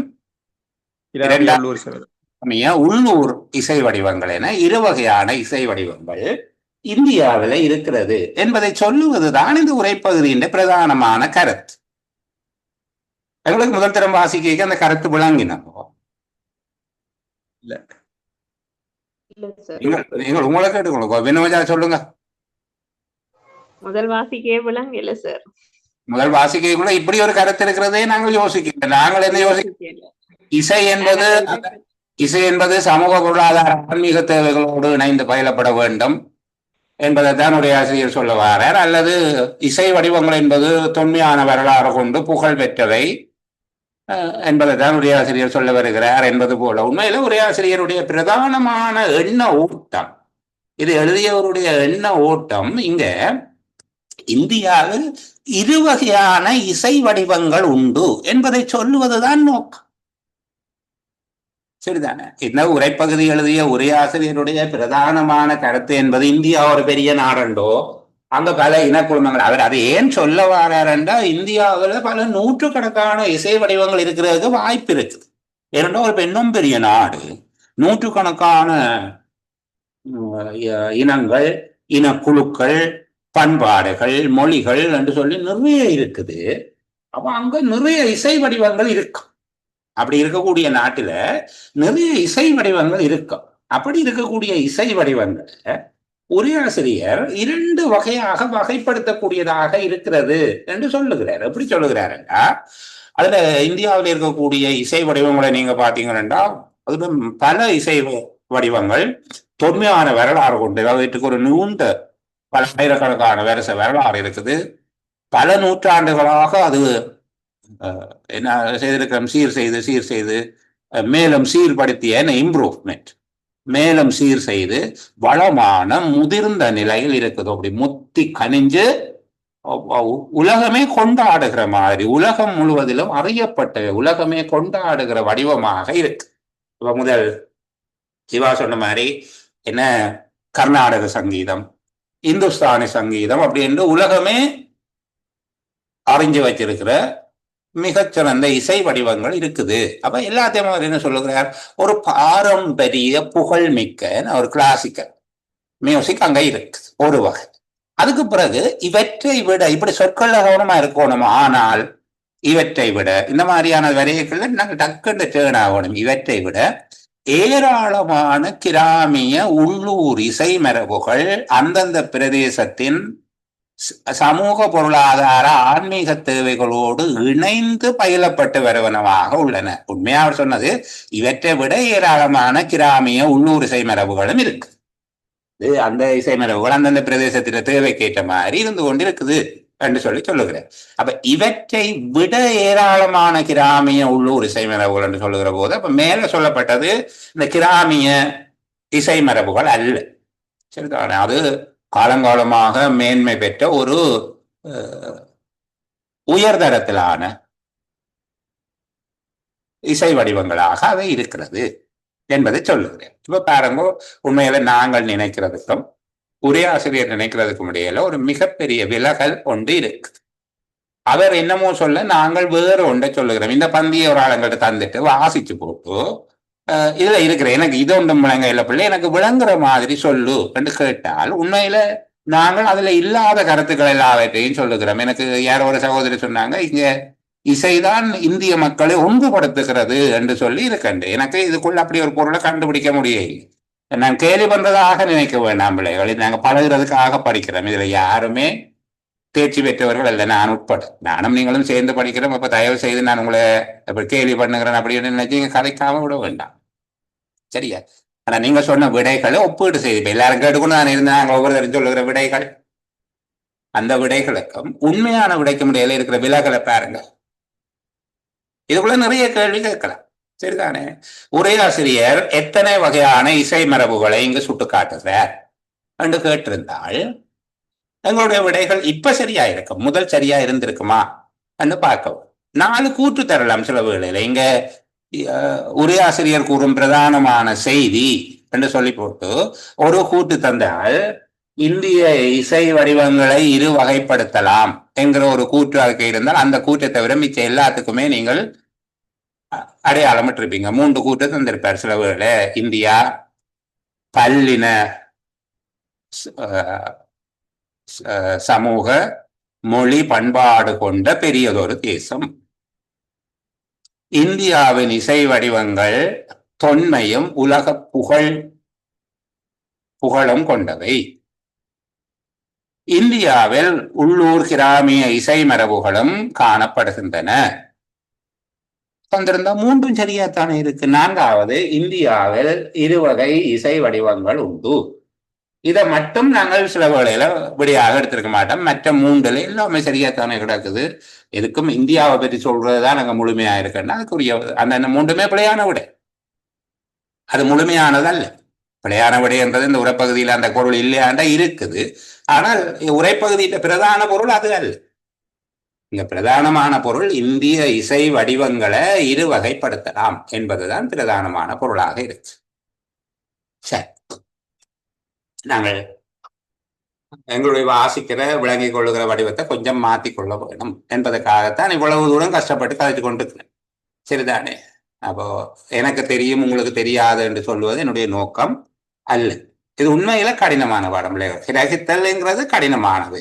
உள்ளூர் இசை வடிவங்கள் என 2 வகையான இசை வடிவங்கள் இந்தியாவில் இருக்கிறது என்பதை சொல்லுவதுதான் இந்த உரைப்பகுதியின் பிரதானமான கருத்து. எங்களுக்கு முதல் தரம் வாசிக்க அந்த கருத்து விளங்கினப்போ நீங்கள் உங்களை கேட்டுக்கொள்ளுங்க. வினோஜா சொல்லுங்க. முதல் வாசிக்கவே விளங்கல சார். முதல் வாசிக்கைக்குள்ள இப்படி ஒரு கருத்து இருக்கிறதே நாங்கள் யோசிக்கிறோம். நாங்கள் என்ன யோசிக்கிறோம்? இசை என்பது சமூக பொருளாதார ஆன்மீக தேவைகளோடு இணைந்து பயிலப்பட வேண்டும் என்பதைத்தான் உடைய ஆசிரியர் சொல்ல வாரார். அல்லது இசை வடிவங்கள் என்பது தொன்மையான வரலாறு கொண்டு புகழ் பெற்றவை என்பதைத்தான் உடைய ஆசிரியர் சொல்ல வருகிறார் என்பது போல. உண்மையில உடைய ஆசிரியருடைய பிரதானமான எண்ண ஓட்டம், இது எழுதியவருடைய எண்ண ஓட்டம், இங்க இந்தியாவில் இரு வகையான இசை வடிவங்கள் உண்டு என்பதை சொல்லுவதுதான் நோக்கம். சரிதானே? இந்த உரைப்பகுதி எழுதிய உரையாசிரியருடைய பிரதானமான கருத்து என்பது இந்தியா ஒரு பெரிய நாடண்டோ, அங்க பல இனக்குழுமங்கள். அவர் அதை ஏன் சொல்ல வராருன்றா, இந்தியாவில் பல நூற்றுக்கணக்கான இசை வடிவங்கள் இருக்கிறதுக்கு வாய்ப்பு இருக்குது. ஏனென்றா ஒரு பெண்ணும் பெரிய நாடு, நூற்றுக்கணக்கான இனங்கள், இனக்குழுக்கள், பண்பாடுகள், மொழிகள் என்று சொல்லி நிறைய இருக்குது. அப்ப அங்க நிறைய இசை வடிவங்கள் இருக்கும். அப்படி இருக்கக்கூடிய நாட்டுல நிறைய இசை வடிவங்கள் இருக்கும். அப்படி இருக்கக்கூடிய இசை வடிவங்களை உரையாசிரியர் 2 வகையாக வகைப்படுத்தக்கூடியதாக இருக்கிறது என்று சொல்லுகிறார். எப்படி சொல்லுகிறாருன்னா, அதுல இந்தியாவில் இருக்கக்கூடிய இசை வடிவங்களை நீங்க பாத்தீங்கன்னா, அதுல பல இசை வடிவங்கள் தொன்மையான வரலாறு கொண்டு, அவற்றுக்கு ஒரு நீண்ட பல ஆயிரக்கணக்கான வருஷ வரலாறு இருக்குது. பல நூற்றாண்டுகளாக அது என்ன செய்திருக்கிறோம், சீர் செய்து மேலும் சீர்படுத்திய இம்ப்ரூவ்மெண்ட், மேலும் சீர் செய்து வளமான முதிர்ந்த நிலையில் இருக்குது. அப்படி முத்தி கனிஞ்சு உலகமே கொண்டாடுகிற மாதிரி, உலகம் முழுவதிலும் அறியப்பட்ட, உலகமே கொண்டாடுகிற வடிவமாக இருக்கு. இப்ப முதல் சிவா சொன்ன மாதிரி என்ன, கர்நாடக சங்கீதம், இந்துஸ்தானி சங்கீதம் அப்படி என்று உலகமே அறிஞ்சு வச்சிருக்கிற மிகச்சிறந்த இசை வடிவங்கள் இருக்குது. அப்ப எல்லாத்தையும் அவர் என்ன சொல்லுகிறார், ஒரு பாரம்பரிய புகழ்மிக்க ஒரு கிளாசிக்கல் மியூசிக் அங்க இருக்குது ஒரு வகை. அதுக்கு பிறகு இவற்றை விட, இப்படி சொற்கள்ல கவனமா இருக்கணும், ஆனால் இவற்றை விட இந்த மாதிரியான வரையக்கள்ல நாங்கள் டக்குன்னு டேர்ன் ஆகணும். இவற்றை விட ஏராளமான கிராமிய உள்ளூர் இசை மரபுகள் அந்தந்த பிரதேசத்தின் சமூக பொருளாதார ஆன்மீக தேவைகளோடு இணைந்து பயிலப்பட்டு வருவனவாக உள்ளன. உண்மையா அவர் சொன்னது, இவற்றை விட ஏராளமான கிராமிய உள்ளூர் இசை மரபுகளும் இருக்கு. அந்த இசை மரபுகள் அந்தந்த பிரதேசத்தில தேவைக்கேற்ற மாதிரி இருந்து கொண்டு இருக்குது என்று சொல்லுகிறேன். அப்ப இவற்றை விட ஏராளமான கிராமிய உள்ளூர் இசை மரபுகள் என்று சொல்லுகிற போது, அப்ப மேல சொல்லப்பட்டது இந்த கிராமிய இசை மரபுகள் அல்ல. சரிதானே? அது காலங்காலமாக மேன்மை பெற்ற ஒரு உயர்தரத்திலான இசை வடிவங்களாக அவை இருக்கிறது என்பதை சொல்லுகிறேன். இப்ப பாருங்க, உண்மையில நாங்கள் நினைக்கிறதுக்கும் உரையாசிரியர் நினைக்கிறதுக்கும் இடையில ஒரு மிகப்பெரிய விலகல் ஒன்று இருக்கு. அவர் என்னமோ சொல்ல, நாங்கள் வேறு ஒன்றை சொல்லுகிறோம். இந்த பந்தியை ஒரு ஆளுங்கிட்ட தந்துட்டு வாசிச்சு போட்டு இதுல இருக்கிற எனக்கு இது ஒன்றும் விளங்க இல்லை பிள்ளை, எனக்கு விளங்குற மாதிரி சொல்லு என்று கேட்டால், உண்மையில நாங்கள் அதுல இல்லாத கருத்துக்கள் எல்லாவற்றையும் சொல்லுகிறோம். எனக்கு யாரோ ஒரு சகோதரி சொன்னாங்க, இங்க இசைதான் இந்திய மக்களை ஒன்றுபடுத்துகிறது என்று சொல்லி இருக்கண்டு. எனக்கு இதுக்குள்ள அப்படி ஒரு பொருளை கண்டுபிடிக்க முடியல. நான் கேள்வி பண்றதாக நினைக்க வேண்டாம் பிள்ளைகள், நாங்கள் பழகிறதுக்காக படிக்கிறோம். இதுல யாருமே தேர்ச்சி பெற்றவர்கள் அல்ல, நான் உட்பட. நானும் நீங்களும் சேர்ந்து படிக்கிறோம். இப்ப தயவு செய்து நான் உங்களை கேள்வி பண்ணுகிறேன் அப்படின்னு நினைச்சு கதைக்காம விட வேண்டாம். சரியா? ஆனா நீங்க சொன்ன விடைகளை ஒப்பீடு செய்து, இப்ப எல்லாரும் கேட்டுக்கொண்டு நான் இருந்தாங்க ஒவ்வொருத்தரும் சொல்லுகிற விடைகள், அந்த விடைகளுக்கும் உண்மையான விடைக்கும் இடையில இருக்கிற விலகலை பாருங்க. இதுக்குள்ள நிறைய கேள்வி கேட்கலாம். சரிதானே? உரையாசிரியர் எத்தனை வகையான இசை மரபுகளை இங்கு சுட்டு காட்டுகிறார் என்று கேட்டிருந்தால், எங்களுடைய விடைகள் இப்ப சரியா இருக்கும், முதல் சரியா இருந்திருக்குமா என்று பார்க்கவும் 4 கூற்று தரலாம். சில வேளையில இங்க உரையாசிரியர் கூறும் பிரதானமான செய்தி என்று சொல்லி போட்டு ஒரு கூட்டு தந்தால், இந்திய இசை வடிவங்களை 2 வகைப்படுத்தலாம் என்கிற ஒரு கூற்று அதுக்கு இருந்தால், அந்த கூற்றை தவிர மிச்ச எல்லாத்துக்குமே நீங்கள் அடையாளமிட்டிருப்பீங்க. 3 கூற்று தந்திருப்பார். சில வேளை இந்தியா பல்லின சமூக மொழி பண்பாடு கொண்ட பெரியதொரு தேசம், இந்தியாவின் இசை வடிவங்கள் தொன்மையும் உலக புகழும் கொண்டவை, இந்தியாவில் உள்ளூர் கிராமிய இசை மரபுகளும் காணப்படுகின்றன. தந்திருந்தா மூன்றும் சரியாத்தானே இருக்கு. நான்காவது, இந்தியாவில் இருவகை இசை வடிவங்கள் உண்டு. இதை மட்டும் நாங்கள் சில வேளையில விடையாக எடுத்திருக்க மாட்டோம். மற்ற மூன்றுல எல்லாமே சரியாத்தானே கிடக்குது. எதுக்கும் இந்தியாவை பற்றி சொல்றதுதான் நாங்க முழுமையா இருக்கேன்னா அதுக்குரிய அந்த மூன்றுமே பிழையான விடை. அது முழுமையானதல்ல. பிழையான விடை என்றது இந்த உரைப்பகுதியில் அந்த பொருள் இல்லையாண்டா இருக்குது. ஆனால் உரைப்பகுதியில பிரதான பொருள் அது அல்ல. இந்த பிரதானமான பொருள் இந்திய இசை வடிவங்களை இரு வகைப்படுத்தலாம் என்பதுதான் பிரதானமான பொருளாக இருக்கு. சரி, நாங்கள் எங்களுடைய வாசிக்கிற விளங்கிக் கொள்ளுகிற வடிவத்தை கொஞ்சம் மாற்றிக்கொள்ள வேணும் என்பதற்காகத்தான் இவ்வளவு தூரம் கஷ்டப்பட்டு கதைச்சு கொண்டிருக்கிறேன். சரிதானே? அப்போ எனக்கு தெரியும் உங்களுக்கு தெரியாது என்று சொல்வது என்னுடைய நோக்கம் அல்ல. இது உண்மையில கடினமான பாடம். கிரகித்தல்ங்கிறது கடினமானது.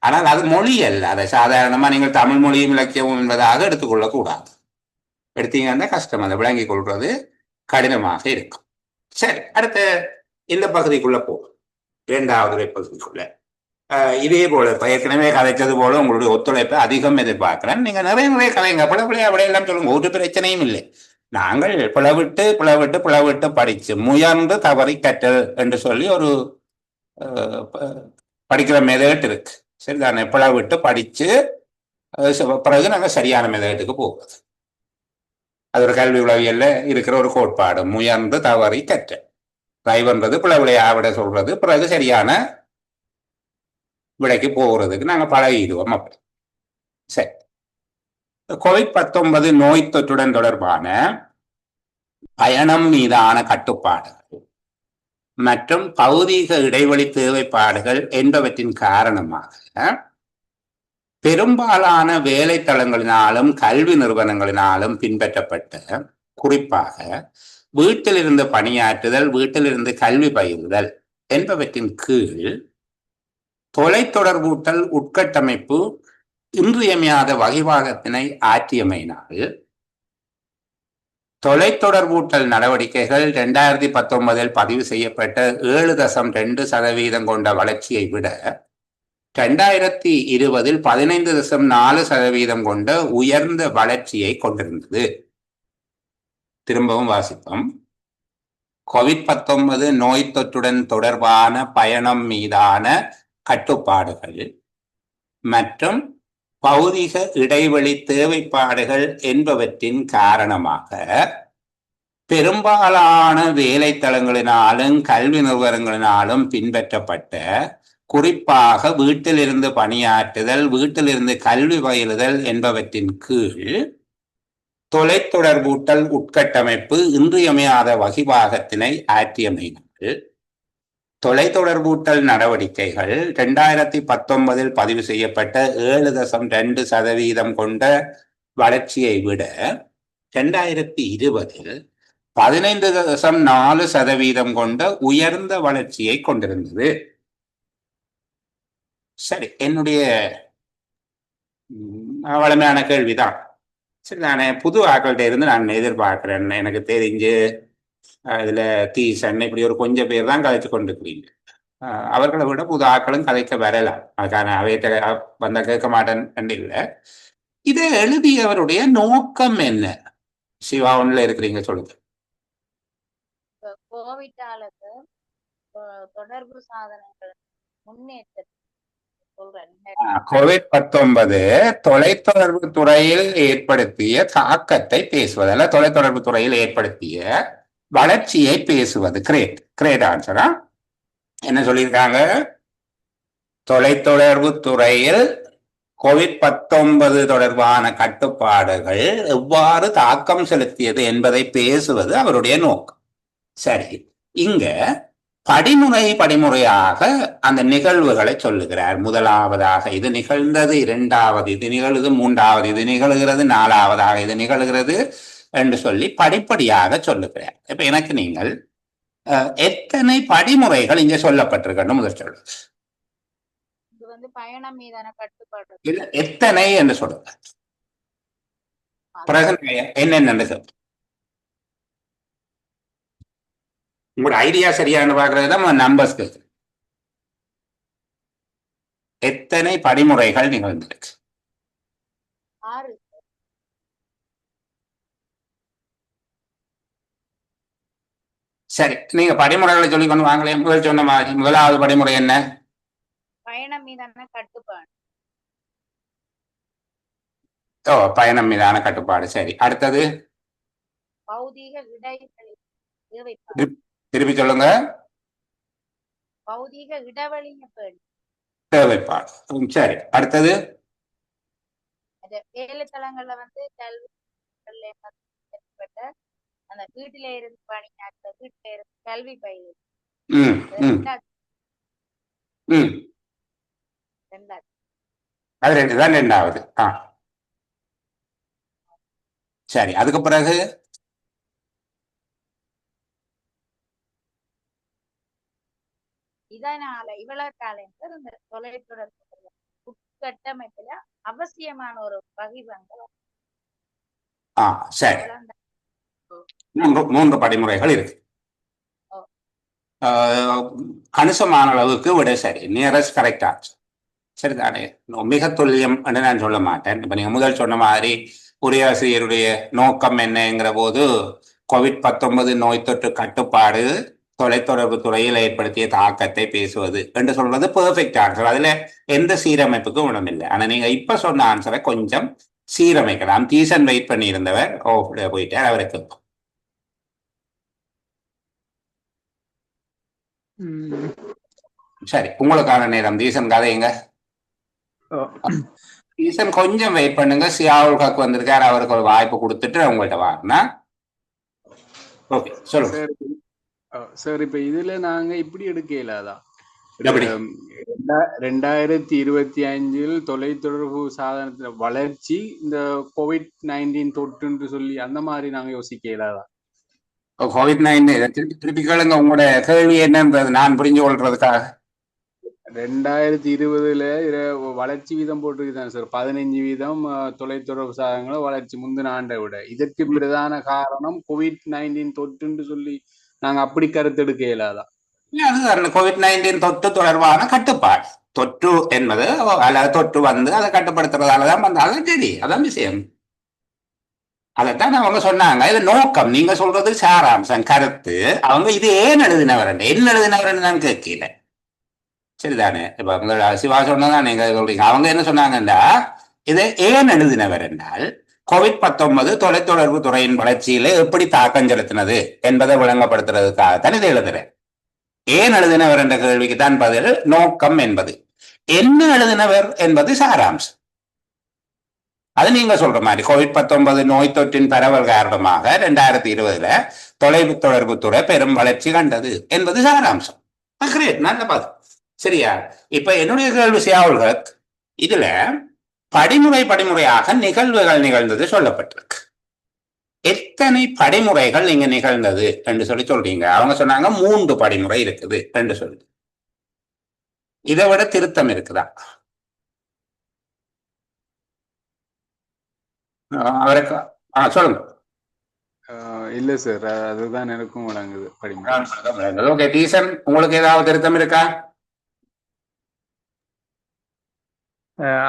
ஆனால் அது மொழி அல்ல. அதை சாதாரணமா நீங்கள் தமிழ் மொழியும் இலக்கியமும் என்பதாக எடுத்துக்கொள்ள கூடாது. எடுத்தீங்கன்னா கஷ்டம். அதை விளங்கிக் கொள்வது கடினமாக இருக்கும். சரி, அடுத்த இந்த பகுதிக்குள்ள போகும். இரண்டாவது பகுதிக்குள்ள இதே போல ஏற்கனவே கதைச்சது போல உங்களுடைய ஒத்துழைப்பை அதிகம் எதிர்பார்க்கிறேன். நீங்க நிறைய கதைங்க எல்லாம் சொல்லுங்க. ஒரு பிரச்சனையும் இல்லை. நாங்கள் பிளவிட்டு படிச்சு முயன்று தவறி கற்றல் என்று சொல்லி ஒரு படிக்கிற மெதேட் இருக்கு. சரிதானே? பிளவிட்டு படிச்சு பிறகு நாங்க சரியான மெதேட்டுக்கு போகுது. அது ஒரு கல்வி உளவியல்ல இருக்கிற ஒரு கோட்பாடு. முயன்று தவறி கற்றல். ரைவன்றது பிளவிலையா விட சொல்றது, பிறகு சரியான விடைக்கு போகிறதுக்கு நாங்க பழகிடுவோம். அப்படி சரி. COVID-19 நோய் தொற்றுடன் தொடர்பான பயணம் மீதான கட்டுப்பாடுகள் மற்றும் பௌதீக இடைவெளி தேவைப்பாடுகள் என்பவற்றின் காரணமாக பெரும்பாலான வேலைத்தளங்களினாலும் கல்வி நிறுவனங்களினாலும் பின்பற்றப்பட்ட, குறிப்பாக வீட்டிலிருந்து பணியாற்றுதல், வீட்டிலிருந்து கல்வி பயிலுதல் என்பவற்றின் கீழ் தொலைத்தொடர்பூட்டல் உட்கட்டமைப்பு இன்றியமையாத வகைவாகத்தினை ஆற்றியமையினால் தொலைத்தொடர்பூட்டல் நடவடிக்கைகள் 2019 பதிவு செய்யப்பட்ட 7.2% கொண்ட வளர்ச்சியை விட 2020 15.4% கொண்ட உயர்ந்த வளர்ச்சியை கொண்டிருந்தது. திரும்பவும் வாசிப்போம். COVID-19 நோய் தொற்றுடன் தொடர்பான பயணம் மீதான கட்டுப்பாடுகள் மற்றும் பௌதிக இடைவெளி தேவைப்பாடுகள் என்பவற்றின் காரணமாக பெரும்பாலான வேலைத்தளங்களினாலும் கல்வி நிறுவனங்களினாலும் பின்பற்றப்பட்ட, குறிப்பாக வீட்டிலிருந்து பணியாற்றுதல், வீட்டிலிருந்து கல்வி பயிலுதல் என்பவற்றின் கீழ் தொலைத்தொடர்பூட்டல் உட்கட்டமைப்பு இன்றியமையாத வகிபாகத்தினை ஆற்றியமையினால் தொலைத்தொடர்பூட்டல் நடவடிக்கைகள் 2019 பதிவு செய்யப்பட்ட 7.2% கொண்ட வளர்ச்சியை விட 2020 15.4% கொண்ட உயர்ந்த வளர்ச்சியை கொண்டிருந்தது. சரி, என்னுடைய வளமையான கேள்விதான். சரி, நான் புது ஆக்கள்கிட்ட இருந்து நான் எதிர்பார்க்கிறேன். எனக்கு தெரிஞ்சு இதுல தீசன் இப்படி ஒரு கொஞ்சம் பேர் தான் கதைச்சு கொண்டிருக்கிறீங்க. அவர்களை விட புது ஆக்களும் கதைக்க வரலாம். அதுக்கான அவையிட்ட வந்த கேட்க மாட்டேன் இல்லை. இதை எழுதியவருடைய நோக்கம் என்ன? சிவா ஒன்னுல இருக்கிறீங்க, சொல்லுங்க. கோவிட்டாலுக்கு தொடர்பு சாதனங்கள் முன்னேற்ற COVID-19 தொலைத்தொடர்பு துறையில் ஏற்படுத்திய தாக்கத்தை பேசுவது, அல்ல தொலைத்தொடர்பு துறையில் ஏற்படுத்திய வளர்ச்சியை பேசுவது. கிரேட் ஆன்சரா? என்ன சொல்லியிருக்காங்க? தொலைத்தொடர்பு துறையில் COVID-19 தொடர்பான கட்டுப்பாடுகள் எவ்வாறு தாக்கம் செலுத்தியது என்பதை பேசுவது அவருடைய நோக்கம். சரி, இங்க படிமுறையாக அந்த நிகழ்வுகளை சொல்லுகிறார். முதலாவதாக இது நிகழ்ந்தது, இரண்டாவது இது நிகழ்வு, மூன்றாவது இது நிகழ்கிறது, நாலாவதாக இது நிகழ்கிறது என்று சொல்லி படிப்படியாக சொல்லுகிறார். இப்ப எனக்கு நீங்கள் எத்தனை படிமுறைகள் இங்க சொல்லப்பட்டிருக்கணும் முதல் சொல்லுங்க. பயணம் மீதான கட்டுப்பாடு இல்ல, எத்தனை என்று சொல்லுங்க. பிறகு என்னென்னு சொல்லுங்க. உங்களோட ஐடியா சரியான பாக்குறது தான் நம்பர்ஸ். எத்தனை படிமுறைகள் நிகழ்ந்திருக்கு? 6. சரி, நீங்க படிமுறைகளை சொல்லி கொண்டு வாங்களேன். முதல் சொன்ன மாதிரி முதலாவது படிமுறை என்ன? பயணம் மீதான கட்டுப்பாடு. பயணம் மீதான கட்டுப்பாடு. சரி, அடுத்தது பௌதீக இடைவெளி தேவைப்பாடு. திருப்பி சொல்லுங்க. பௌதீக இடைவெளியை பேணி தேவைப்பாடு. சரி, அடுத்தது வேலைத்தளங்கள்ல வந்து கல்வி அந்த வீட்டில இருந்து பணியாற்ற, வீட்டில இருந்து கல்வி பயிர். அது 2 தான். 2வது. சரி, அதுக்கு பிறகு இதனால இவ்வளவு காலம் இந்த தொலைத்தொடர்பு உட்கட்டமைப்புல அவசியமான ஒரு வகைவங்க. சரி, 3 படிமுறைகள் இருக்கு. கணிசமான அளவுக்கு விட சரி, நியரஸ்ட் கரெக்ட் ஆச்சு. சரிதானே? மிக துல்லியம் என்று நான் சொல்ல மாட்டேன். இப்ப நீங்க முதல் சொன்ன மாதிரி உரையாசிரியருடைய நோக்கம் என்னங்கிற போது COVID-19 நோய் தொற்று கட்டுப்பாடு தொலைத்தொடர்பு துறையில் ஏற்படுத்திய தாக்கத்தை பேசுவது என்று சொல்றது பெர்ஃபெக்ட் ஆன்சர். அதுல எந்த சீரமைப்புக்கும் இடமில்லை. ஆனா நீங்க இப்ப சொன்ன ஆன்சரை கொஞ்சம் சீரமைக்கலாம். டீசன் வெயிட் பண்ணி இருந்தவர் போயிட்டார், அவருக்கு. சரி, உங்களுக்கான நேரம். டீசன் கதைங்க. டீசன் கொஞ்சம் வெயிட் பண்ணுங்க. சியாவுல் ஹக் வந்திருக்காரு, அவருக்கு ஒரு வாய்ப்பு கொடுத்துட்டு உங்கள்கிட்ட வாங்கினா. ஓகே, சொல்லுங்க சார். இப்ப இதுல நாங்க இப்படி எடுக்க இயலாதான். 2025 தொலைத்தொடர்பு சாதனத்துல வளர்ச்சி இந்த COVID-19 தொற்று சொல்லி அந்த மாதிரி நாங்க யோசிக்க இயலாதான். COVID-19 திருப்பி கேளுங்க. உங்களோட கேள்வி என்னன்றது நான் புரிஞ்சு கொள்றதுக்காக. 2020 வளர்ச்சி வீதம் போட்டிருக்குதான் சார். 15% தொலைத்தொடர்பு சாதனங்களை வளர்ச்சி முந்தின ஆண்டை விட. இதற்கு பிரதான காரணம் COVID-19 தொற்றுன்னு சொல்லி நாங்க அப்படி கருத்தெடுக்க இயலாதான். அதுதான் COVID-19 தொற்று தொடர்பான கட்டுப்பாடு. தொற்று என்பது அல்லது தொற்று வந்து அதை கட்டுப்படுத்துறதாலதான் வந்தாலும் சரி, அதான் விஷயம். அதைத்தான் அவங்க சொன்னாங்க. இது நோக்கம். நீங்க சொல்றது சாராம்சம், கருத்து. அவங்க இது ஏன் எழுதினவர் என்ன எழுதினவர் நான் கேட்கல. சரிதானே? இப்ப சிவா சொன்னதான் நீங்க சொல்றீங்க. அவங்க என்ன சொன்னாங்கன்னா, இதை ஏன் எழுதினவர் என்றால் COVID-19 தொலைத்தொடர்பு துறையின் வளர்ச்சியில எப்படி தாக்கம் செலுத்தினது என்பதை விளங்கப்படுத்துறதுக்காகத்தான் இதை எழுதுறேன். ஏன் எழுதினவர் என்ற கேள்விக்கு தான் பதில் நோக்கம் என்பது. என்ன எழுதினவர் என்பது சாராம்சம். அது நீங்க சொல்ற மாதிரி COVID-19 நோய் தொற்றின் பரவல் காரணமாக 2020 தொலைத்தொடர்பு துறை பெரும் வளர்ச்சி கண்டது என்பது சாராம்சம். நல்ல பதில். சரியா? இப்ப என்னுடைய கேள்வி சியாவுல் ஹக், இதுல படிமுறையாக நிகழ்வுகள் நிகழ்ந்தது சொல்லப்பட்டிருக்கு. எத்தனை படிமுறைகள் இங்க நிகழ்ந்தது என்று சொல்றீங்க. அவங்க சொன்னாங்க 3 படிமுறை இருக்குது என்று சொல்லி. இதை விட திருத்தம் இருக்குதா? அவருக்கு சொல்லுங்க. இல்ல சார், அதுதான் எனக்கும் வழங்குது படிமுறை. ஓகே, டீசன், உங்களுக்கு ஏதாவது திருத்தம் இருக்கா?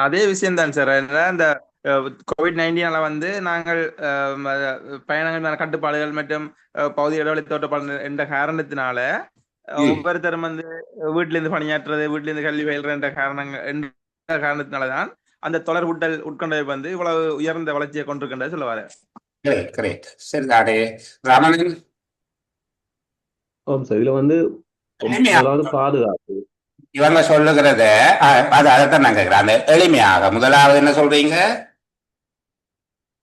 அதே விஷயம் தான் சார். இந்த COVID-19 வந்து நாங்கள் பயணங்கள் கட்டுப்பாடுகள் மற்றும் பகுதி இடைவெளி தோட்டப்பாடு என்ற காரணத்தினால ஒவ்வொருத்தரும் வந்து வீட்டில இருந்து பணியாற்றுறது, வீட்டில இருந்து கல்வி பயில்ற என்ற காரணத்தினாலதான் அந்த தொடர்புட்டல் உட்கொண்டவை வந்து இவ்வளவு உயர்ந்த வளர்ச்சியை கொண்டிருக்கின்ற சொல்லுவாரு. இதுல வந்து பாதுகாப்பு இவங்க சொல்லுகிறத அதைத்தான் நான் கேட்கிறேன். அந்த எளிமையாக முதலாவது என்ன சொல்றீங்க?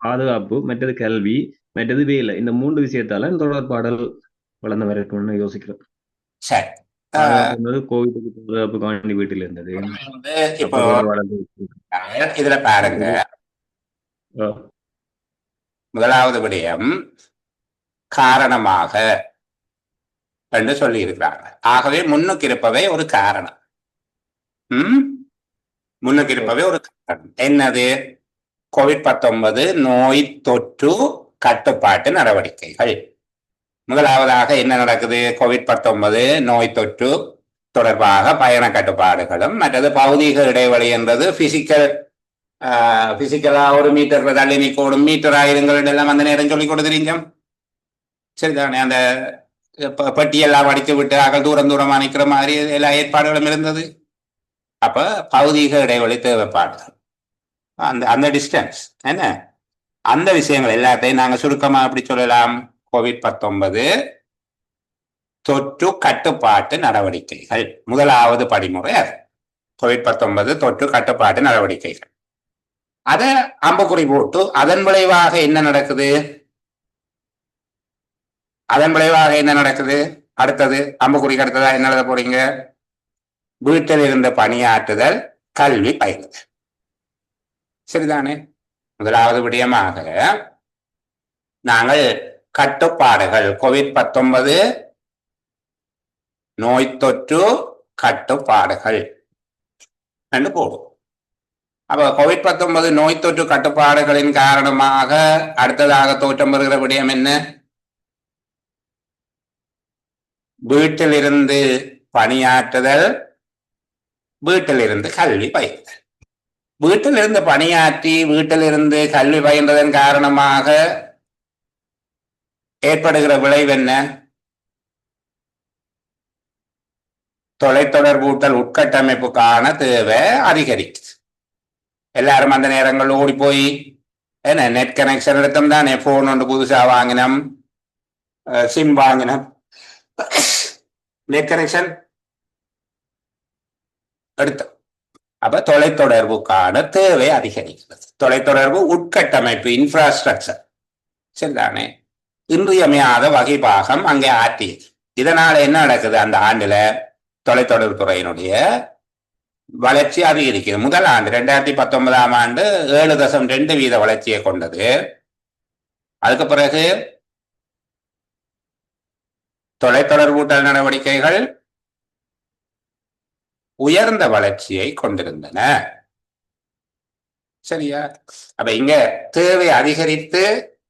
பாதுகாப்பு, மற்றது கல்வி, மற்றது வேலை. இந்த 3 விஷயத்தால தொடர்பாடல் வளர்ந்த மாதிரி இருக்கும்னு யோசிக்கிறேன். சரி, கோவிட் பாதுகாப்பு காண்டி வீட்டில் இருந்தது. இப்போ இதுல பாருங்க, முதலாவது விடயம் காரணமாக என்று சொல்லி இருக்கிறாங்க. ஆகவே முன்னுக்கு இருப்பவை ஒரு காரணம். முன்னுக்கு இருப்பவை ஒரு காரணம். என்னது? COVID-19 நோய் தொற்று கட்டுப்பாட்டு நடவடிக்கைகள். முதலாவதாக என்ன நடக்குது? COVID-19 நோய் தொற்று தொடர்பாக பயண கட்டுப்பாடுகளும், மற்றது பௌதீக இடைவெளி என்பது பிசிக்கலா 1 மீட்டர் தள்ளி நிக்கோடும், மீட்டர் ஆயிருங்கள் எல்லாம் அந்த நேரம் சொல்லி கொடுத்துறீங்க. சரிதானே? அந்த பெட்டியெல்லாம் அடித்து விட்டு அகல் தூரம் தூரமா நிற்கிற மாதிரி எல்லா ஏற்பாடுகளும் இருந்தது. அப்ப பௌதீக இடைவெளி தேவைப்பாடுகள், அந்த டிஸ்டன்ஸ் என்ன, அந்த விஷயங்கள் எல்லாத்தையும் நாங்க சுருக்கமா எப்படி சொல்லலாம்? COVID-19 தொற்று கட்டுப்பாட்டு நடவடிக்கைகள் முதலாவது படிமுறை அது. COVID-19 தொற்று கட்டுப்பாட்டு நடவடிக்கைகள். அதை அம்புக்குறி போட்டு அதன் விளைவாக என்ன நடக்குது? அடுத்தது அம்புக்குறிக்கு அடுத்ததா என்ன எழுத போறீங்க? வீட்டில் இருந்து பணியாற்றுதல், கல்வி பயிலுதல். சரிதானே? முதலாவது விடயமாக நாங்கள் கட்டுப்பாடுகள், COVID-19 நோய் தொற்று கட்டுப்பாடுகள் என்று போடும். அப்ப COVID-19 நோய் தொற்று கட்டுப்பாடுகளின் காரணமாக அடுத்ததாக தோற்றம் பெறுகிற விடயம் என்ன? வீட்டில் இருந்து பணியாற்றுதல், வீட்டில் இருந்து கல்வி பயிலுதல். வீட்டில் இருந்து பணியாற்றி வீட்டில் இருந்து கல்வி பயின்றதன் காரணமாக ஏற்படுகிற விளைவு என்ன? தொலைத்தொடர்பூட்டல் உட்கட்டமைப்புக்கான தேவை அதிகரிக்குது. எல்லாரும் அந்த நேரங்கள் ஓடி போய் என்ன நெட் கனெக்ஷன் எடுத்தோம் தானே, போன் ஒன்று புதுசா வாங்கினோம், சிம் வாங்கினோம், நெட் கனெக்ஷன் எடுத்தோம். அப்ப தொலைத்தொடர்புக்கான தேவை அதிகரிக்கிறது. தொலைத்தொடர்பு உட்கட்டமைப்பு, இன்ஃப்ராஸ்ட்ரக்சர், சரிதானே, இன்றியமையாத வகைபாகம் அங்கே ஆற்றியது. இதனால என்ன நடக்குது? அந்த ஆண்டுல தொலைத்தொடர்பு துறையினுடைய வளர்ச்சி அதிகரிக்குது. முதல் ஆண்டு 2019ஆம் ஆண்டு 7.2% வளர்ச்சியை கொண்டது. அதுக்கு பிறகு தொலைத்தொடர்பூட்டல் நடவடிக்கைகள் உயர்ந்த வளர்ச்சியை கொண்டிருந்தன. சரியா? அப்ப இங்க தேவை அதிகரித்து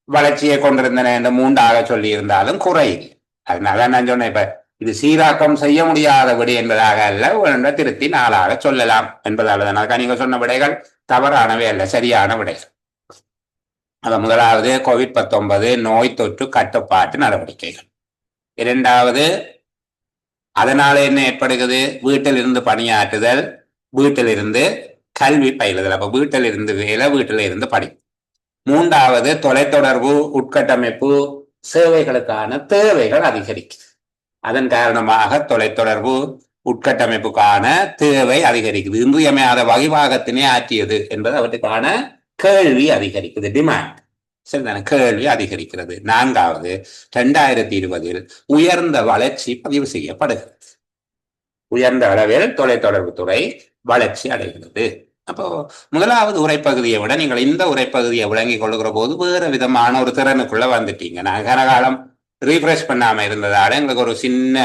வளர்ச்சியை கொண்டிருந்தன என்று 3ஆக சொல்லி இருந்தாலும் குறையில். அதனால நான் சொன்னேன், இப்ப இது சீராக்கம் செய்ய முடியாத விடை என்பதாக அல்ல, ஒன்றை திருத்தி 4ஆக சொல்லலாம் என்பதால் தான் நீங்க சொன்ன விடைகள் தவறானவை அல்ல, சரியான விடைகள். அது முதலாவது COVID-19 நோய் தொற்று கட்டுப்பாட்டு நடவடிக்கைகள். இரண்டாவது, அதனால என்ன ஏற்படுகிறது? வீட்டில் இருந்து பணியாற்றுதல், வீட்டில் இருந்து கல்வி பயிலுதல். அப்ப வீட்டில் இருந்து வேலை, வீட்டில் இருந்து படி. மூன்றாவது, தொலைத்தொடர்பு உட்கட்டமைப்பு சேவைகளுக்கான தேவைகள் அதிகரிக்குது. அதன் காரணமாக தொலைத்தொடர்பு உட்கட்டமைப்புக்கான தேவை அதிகரிக்குது. இன்றியமையாத வகைபாகத்தினை ஆற்றியது என்பது அவற்றுக்கான கேள்வி அதிகரிக்குது, டிமாண்ட். சரிதானே? கேள்வி அதிகரிக்கிறது. நான்காவது, 2020 உயர்ந்த வளர்ச்சி பதிவு செய்யப்படுகிறது. உயர்ந்த அளவில் தொலைத்தொடர்பு துறை வளர்ச்சி அடைகிறது. அப்போ முதலாவது உரைப்பகுதியை விட நீங்கள் இந்த உரைப்பகுதியை விளங்கிக் கொள்ளுகிற போது வேறு விதமான ஒரு திறனுக்குள்ள வந்துட்டீங்க. நான் கனகாலம் ரீஃப்ரெஷ் பண்ணாம இருந்ததால எங்களுக்கு ஒரு சின்ன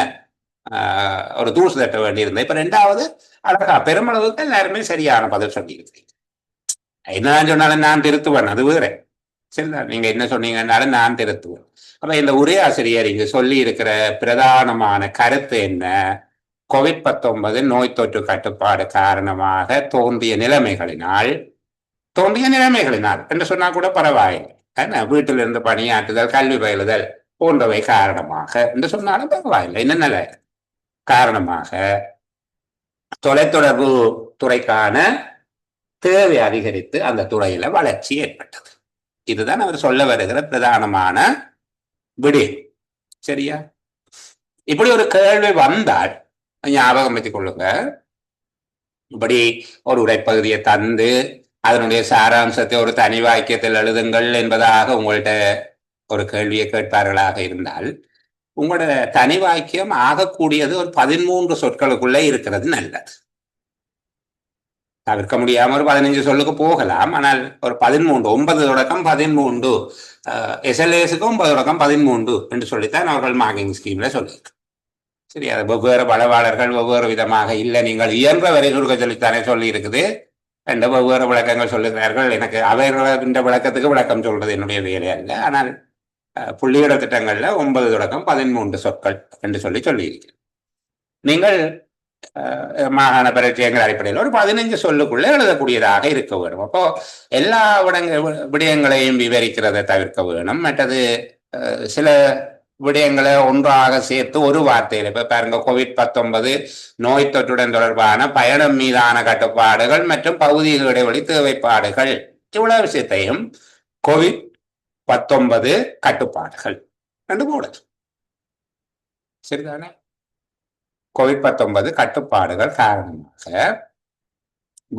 ஒரு தூசு தட்ட வேண்டி இருந்தது. இப்ப 2வது அழகா பெருமளவுக்கு எல்லாருமே சரியான பதில் சொல்லியிருக்கீங்க. என்ன சொன்னாலும் நான் திருத்துவேன், அது வேற. சரிதான்? நீங்க என்ன சொன்னீங்கன்னாலும் நான் திருத்துவேன். அப்ப இந்த உரையாசிரியர் இங்கு சொல்லி இருக்கிற பிரதானமான கருத்து என்ன? COVID-19 நோய் தொற்று கட்டுப்பாடு காரணமாக தோன்றிய நிலைமைகளினால் என்று சொன்னா கூட பரவாயில்லை. வீட்டிலிருந்து பணியாற்றுதல், கல்வி பயிலுதல் போன்றவை காரணமாக என்று சொன்னாலும் பரவாயில்லை. என்ன நிலை காரணமாக தொலைத்தொடர்பு துறைக்கான தேவை அதிகரித்து அந்த துறையில வளர்ச்சி ஏற்பட்டது. இதுதான் அவர் சொல்ல வருகிற பிரதானமான விடை. சரியா? இப்படி ஒரு கேள்வி வந்தால் ஞாபகம் வைத்துக் கொள்ளுங்க. இப்படி ஒரு உரைப்பகுதியை தந்து அதனுடைய சாராம்சத்தை ஒரு தனி வாக்கியத்தில் எழுதுங்கள் என்பதாக உங்கள்கிட்ட ஒரு கேள்வியை கேட்பார்களாக இருந்தால், உங்களோட தனி வாக்கியம் ஆகக்கூடியது ஒரு 13 சொற்களுக்குள்ளே இருக்கிறது நல்லது. தவிர்க்க முடியாம ஒரு 15 சொல்லுக்கு போகலாம். ஆனால் ஒரு 13, 9 தொடக்கம் 13, SLAஸுக்கு 9 தொடக்கம் 13 என்று சொல்லித்தான் அவர்கள் மார்க்கிங் ஸ்கீம்ல சொல்லியிருக்கு. சரி, அது வெவ்வேறு பலவாளர்கள் வெவ்வேறு விதமாக இல்லை, நீங்கள் இயன்ற வரை சுருக்க சொல்லித்தானே சொல்லி இருக்குது என்ற வெவ்வேறு விளக்கங்கள் சொல்லுகிறார்கள். எனக்கு அவர்கள் இந்த விளக்கத்துக்கு விளக்கம் சொல்றது என்னுடைய வேலை அல்ல. ஆனால் புள்ளியிட திட்டங்கள்ல 9 தொடக்கம் 13 சொற்கள் என்று சொல்லியிருக்கிறேன். நீங்கள் மாகாண பரிச்சயங்கள் அடிப்படையில் ஒரு 15 சொல்லுக்குள்ள எழுதக்கூடியதாக இருக்க வேணும். அப்போ எல்லா விடயங்களையும் விவரிக்கிறதை தவிர்க்க வேணும். மற்றது சில விடயங்களை ஒன்றாக சேர்த்து ஒரு வார்த்தையில் இப்ப பாருங்க, COVID-19 நோய் தொற்றுடன் தொடர்பான பயணம் மீதான கட்டுப்பாடுகள் மற்றும் பகுதியில் இடைவெளி தேவைப்பாடுகள், இவ்வளவு விஷயத்தையும் COVID-19 கட்டுப்பாடுகள் ரெண்டு போடுது. சரிதானே? COVID-19 கட்டுப்பாடுகள் காரணமாக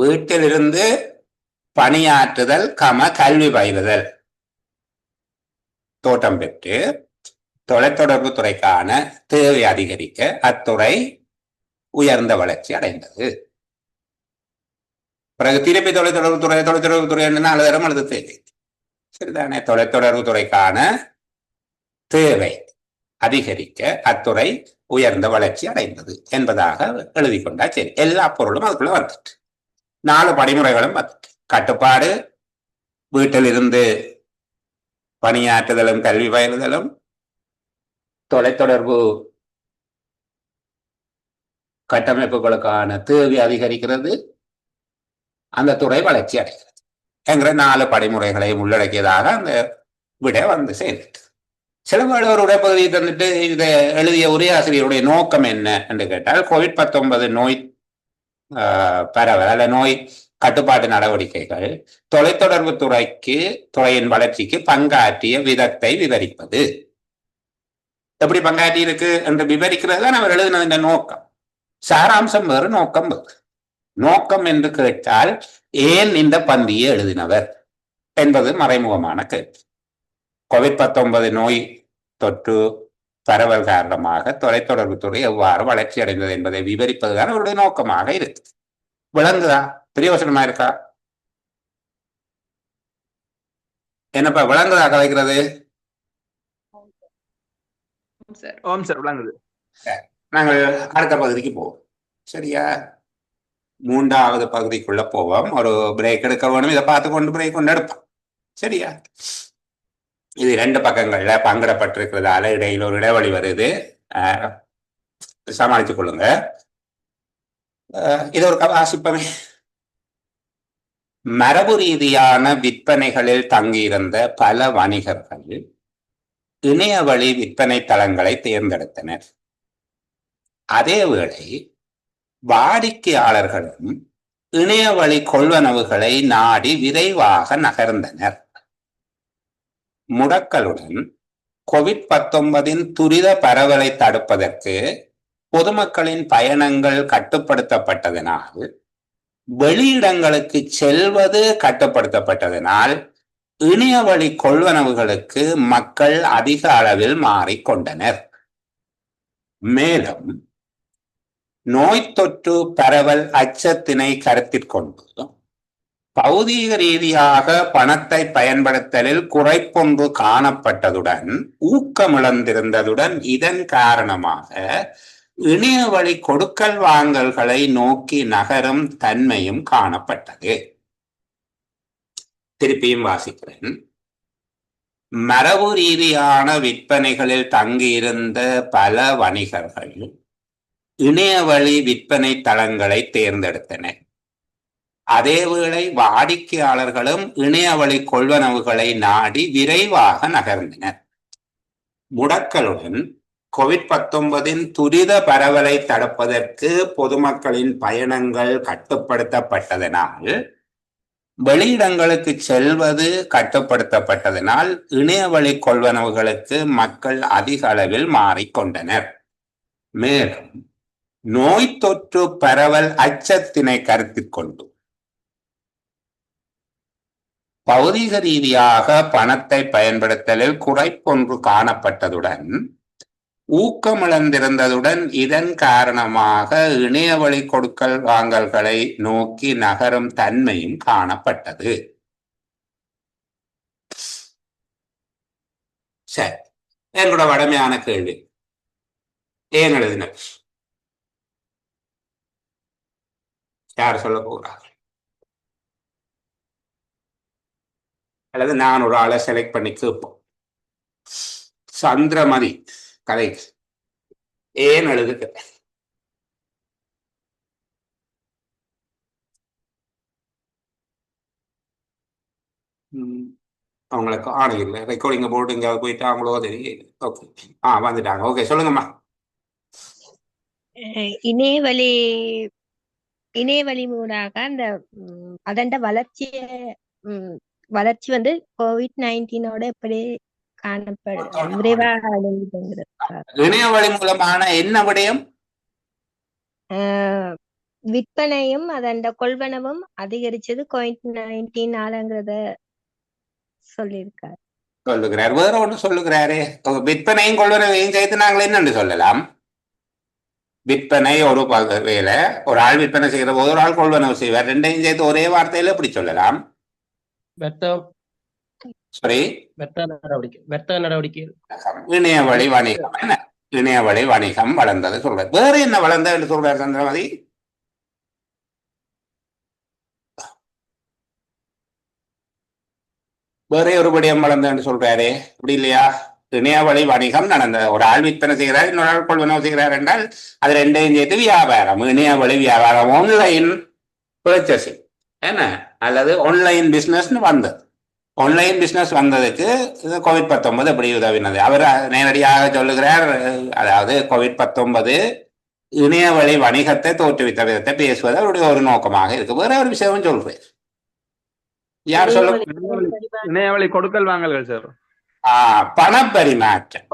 வீட்டிலிருந்து பணியாற்றுதல் கல்வி பயிலுதல் தோட்டம் பெற்று தொலைத்தொடர்பு துறைக்கான தேவை அதிகரிக்க அத்துறை உயர்ந்த வளர்ச்சி அடைந்தது. பிறகு திருப்பி தொலைத்தொடர்பு துறை நாலு தரம் அல்லது தேவை. சரிதானே? தொலைத்தொடர்பு துறைக்கான தேவை அதிகரிக்க அத்துறை உயர்ந்த வளர்ச்சி அடைந்தது என்பதாக எழுதி கொண்டா சரி. எல்லா பொருளும் அதுக்குள்ள வந்துட்டு 4 படிமுறைகளும் வந்துட்டு. கட்டுப்பாடு, வீட்டில் இருந்து பணியாற்றுதலும் கல்வி பயிலுதலும், தொலைத்தொடர்பு கட்டமைப்புகளுக்கான தேவை அதிகரிக்கிறது, அந்த துறை வளர்ச்சி அடைகிறது என்கிற 4 படிமுறைகளையும் உள்ளடக்கியதாக அந்த விட வந்து சேர்ந்துட்டு. சில ஒரு உடைப்பகுதியை தந்துட்டு இதை எழுதிய உரையாசிரியருடைய நோக்கம் என்ன என்று கேட்டால், COVID-19 நோய் பரவல் அல்ல நோய் கட்டுப்பாட்டு நடவடிக்கைகள் தொலைத்தொடர்பு துறையின் வளர்ச்சிக்கு பங்காற்றிய விதத்தை விவரிப்பது. எப்படி பங்காற்றி இருக்கு என்று விவரிக்கிறது தான் அவர் எழுதின நோக்கம். சாராம்சம் வேறு, நோக்கம் வேறு. நோக்கம் என்று கேட்டால் ஏன் இந்த பந்தியை எழுதினவர் என்பது மறைமுகமான கேள்வி. COVID-19 நோய் தொற்று பரவல் காரணமாக தொலைத்தொடர்பு துறை எவ்வாறு வளர்ச்சி அடைந்தது என்பதை விவரிப்பதுதான் அவருடைய நோக்கமாக இருக்கு. விளங்குதா? பிரயோசனமா இருக்கா? என்னப்பா விளங்குதா கலைக்கிறது? ஓம் சார் விளங்குது. நாங்கள் அடுத்த பகுதிக்கு போவோம். சரியா? 3வது பகுதிக்குள்ள போவோம். ஒரு பிரேக் எடுக்க வேணும். இதை பார்த்து கொண்டு பிரேக் கொண்டு எடுப்போம். சரியா? இது 2 பக்கங்கள்ல பங்கிடப்பட்டிருக்கிறதால இடையில் ஒரு இடைவெளி வருது. சமாளித்துக் கொள்ளுங்க. இது ஒரு வாசிப்பமே. மரபு ரீதியான விற்பனைகளில் தங்கியிருந்த பல வணிகர்கள் இணையவழி விற்பனை தளங்களை தேர்ந்தெடுத்தனர். அதேவேளை வாடிக்கையாளர்களும் இணையவழி கொள்வனவுகளை நாடி விரைவாக நகர்ந்தனர். முடக்கலுடன் COVID-19 துரித பரவலை தடுப்பதற்கு பொதுமக்களின் பயணங்கள் கட்டுப்படுத்தப்பட்டதனால், வெளியிடங்களுக்கு செல்வது கட்டுப்படுத்தப்பட்டதனால் இணையவழி கொள்வனவுகளுக்கு மக்கள் அதிக அளவில் மாறிக்கொண்டனர். மேலும் நோய் தொற்று பரவல் அச்சத்தினை கருத்திற்கொண்டு பௌதீக ரீதியாக பணத்தை பயன்படுத்தலில் குறைப்பொன்று காணப்பட்டதுடன் ஊக்கமிழந்திருந்ததுடன் இதன் காரணமாக இணையவழி கொடுக்கல் வாங்கல்களை நோக்கி நகரும் தன்மையும் காணப்பட்டது. திருப்பியும் வாசிக்கிறேன். மரபு ரீதியான விற்பனைகளில் தங்கியிருந்த பல வணிகர்கள் இணையவழி விற்பனை தளங்களை தேர்ந்தெடுத்தனர். அதேவேளை வாடிக்கையாளர்களும் இணையவழி கொள்வனவுகளை நாடி விரைவாக நகர்ந்தனர். முடக்கலுடன் COVID-19 துரித பரவலை தடுப்பதற்கு பொதுமக்களின் பயணங்கள் கட்டுப்படுத்தப்பட்டதனால், வெளியிடங்களுக்கு செல்வது கட்டுப்படுத்தப்பட்டதனால் இணையவழி கொள்வனவுகளுக்கு மக்கள் அதிக அளவில் மாறிக்கொண்டனர். மேலும் நோய் தொற்று பரவல் அச்சத்தினை கருத்தில் கொண்டு பௌதீக ரீதியாக பணத்தை பயன்படுத்தலில் குறைப்பொன்று காணப்பட்டதுடன் ஊக்கமிழந்திருந்ததுடன் இதன் காரணமாக இணையவழி கொடுக்கல் வாங்கல்களை நோக்கி நகரும் தன்மையும் காணப்பட்டது. சரி, என்னோட வடமையான கேள்வி, ஏன் எழுதின? யார் சொல்ல போகிறார்கள்? அல்லது நான் ஒரு ஆளை செலக்ட் பண்ணி கேட்போம். சந்திரமதி கதை ஏன் எழுதுக? அவங்களுக்கு ஆணை இல்லை, ரெக்கார்டிங்க போட்டு எங்கேயாவது போயிட்டு அவங்களோ தெரியல. ஓகே, வந்துட்டாங்க. ஓகே, சொல்லுங்கம்மா. இணையவழி இணையவழி மூடாக அந்த அதண்ட வளர்ச்சி வந்து COVID-19 எப்படி காணப்படும் விரைவாக அடைந்துங்கிறது. இணைய வழி மூலமான என்ன விடயம்? விற்பனையும் அதண்ட கொள்வனவும் அதிகரிச்சது COVID-19 சொல்லியிருக்காரு. சொல்லுகிறார். வேற ஒன்று சொல்லுகிறாரு, விற்பனையும் கொள்வனவையும் சேர்த்து நாங்கள் என்னன்னு சொல்லலாம்? விற்பனை ஒரு வேலை, ஒரு ஆள் விற்பனை செய்கிற போது ஒரு ஆள் கொள்வனவு செய்வார். ரெண்டையும் சேர்த்து ஒரே வார்த்தையில எப்படி சொல்லலாம்? சரி, வர்த்தக நடவடிக்கை. இணைய வழி வணிகம். என்ன இணைய வழி வணிகம் வளர்ந்தது சொல்றாரு. வேற என்ன வளர்ந்தது என்று சொல்றாரு சந்திரமதி? வேற ஒரு விடயம் வளர்ந்ததுன்னு சொல்றாரு, அப்படி இல்லையா? இணைய வழி வணிகம் நடந்தது. ஒரு ஆள் விற்பனை செய்கிறார், இன்னொரு ஆள் கொள்வனவு செய்கிறார் என்றால் அது ரெண்டையும் சேர்த்து வியாபாரம், இணைய வழி வியாபாரம், ஆன்லைன் பர்ச்சேசிங் என்ன, அல்லது ஆன்லைன் பிசினஸ்ன்னு வந்தது. ஆன்லைன் பிசினஸ் வந்ததுக்கு COVID-19 எப்படி உதவினது? அவர் நேரடியாக சொல்லுகிறார், அதாவது COVID-19 இணைய வழி வணிகத்தை தோற்றுவித்த விதத்தை பேசுவது அவருடைய ஒரு நோக்கமாக இருக்கு. வேற ஒரு விஷயமும் சொல்றேன். யார் சொல்ல? இணையவழி கொடுக்கல் வாங்கல்கள் சார். பணப்பரிமாற்றம்,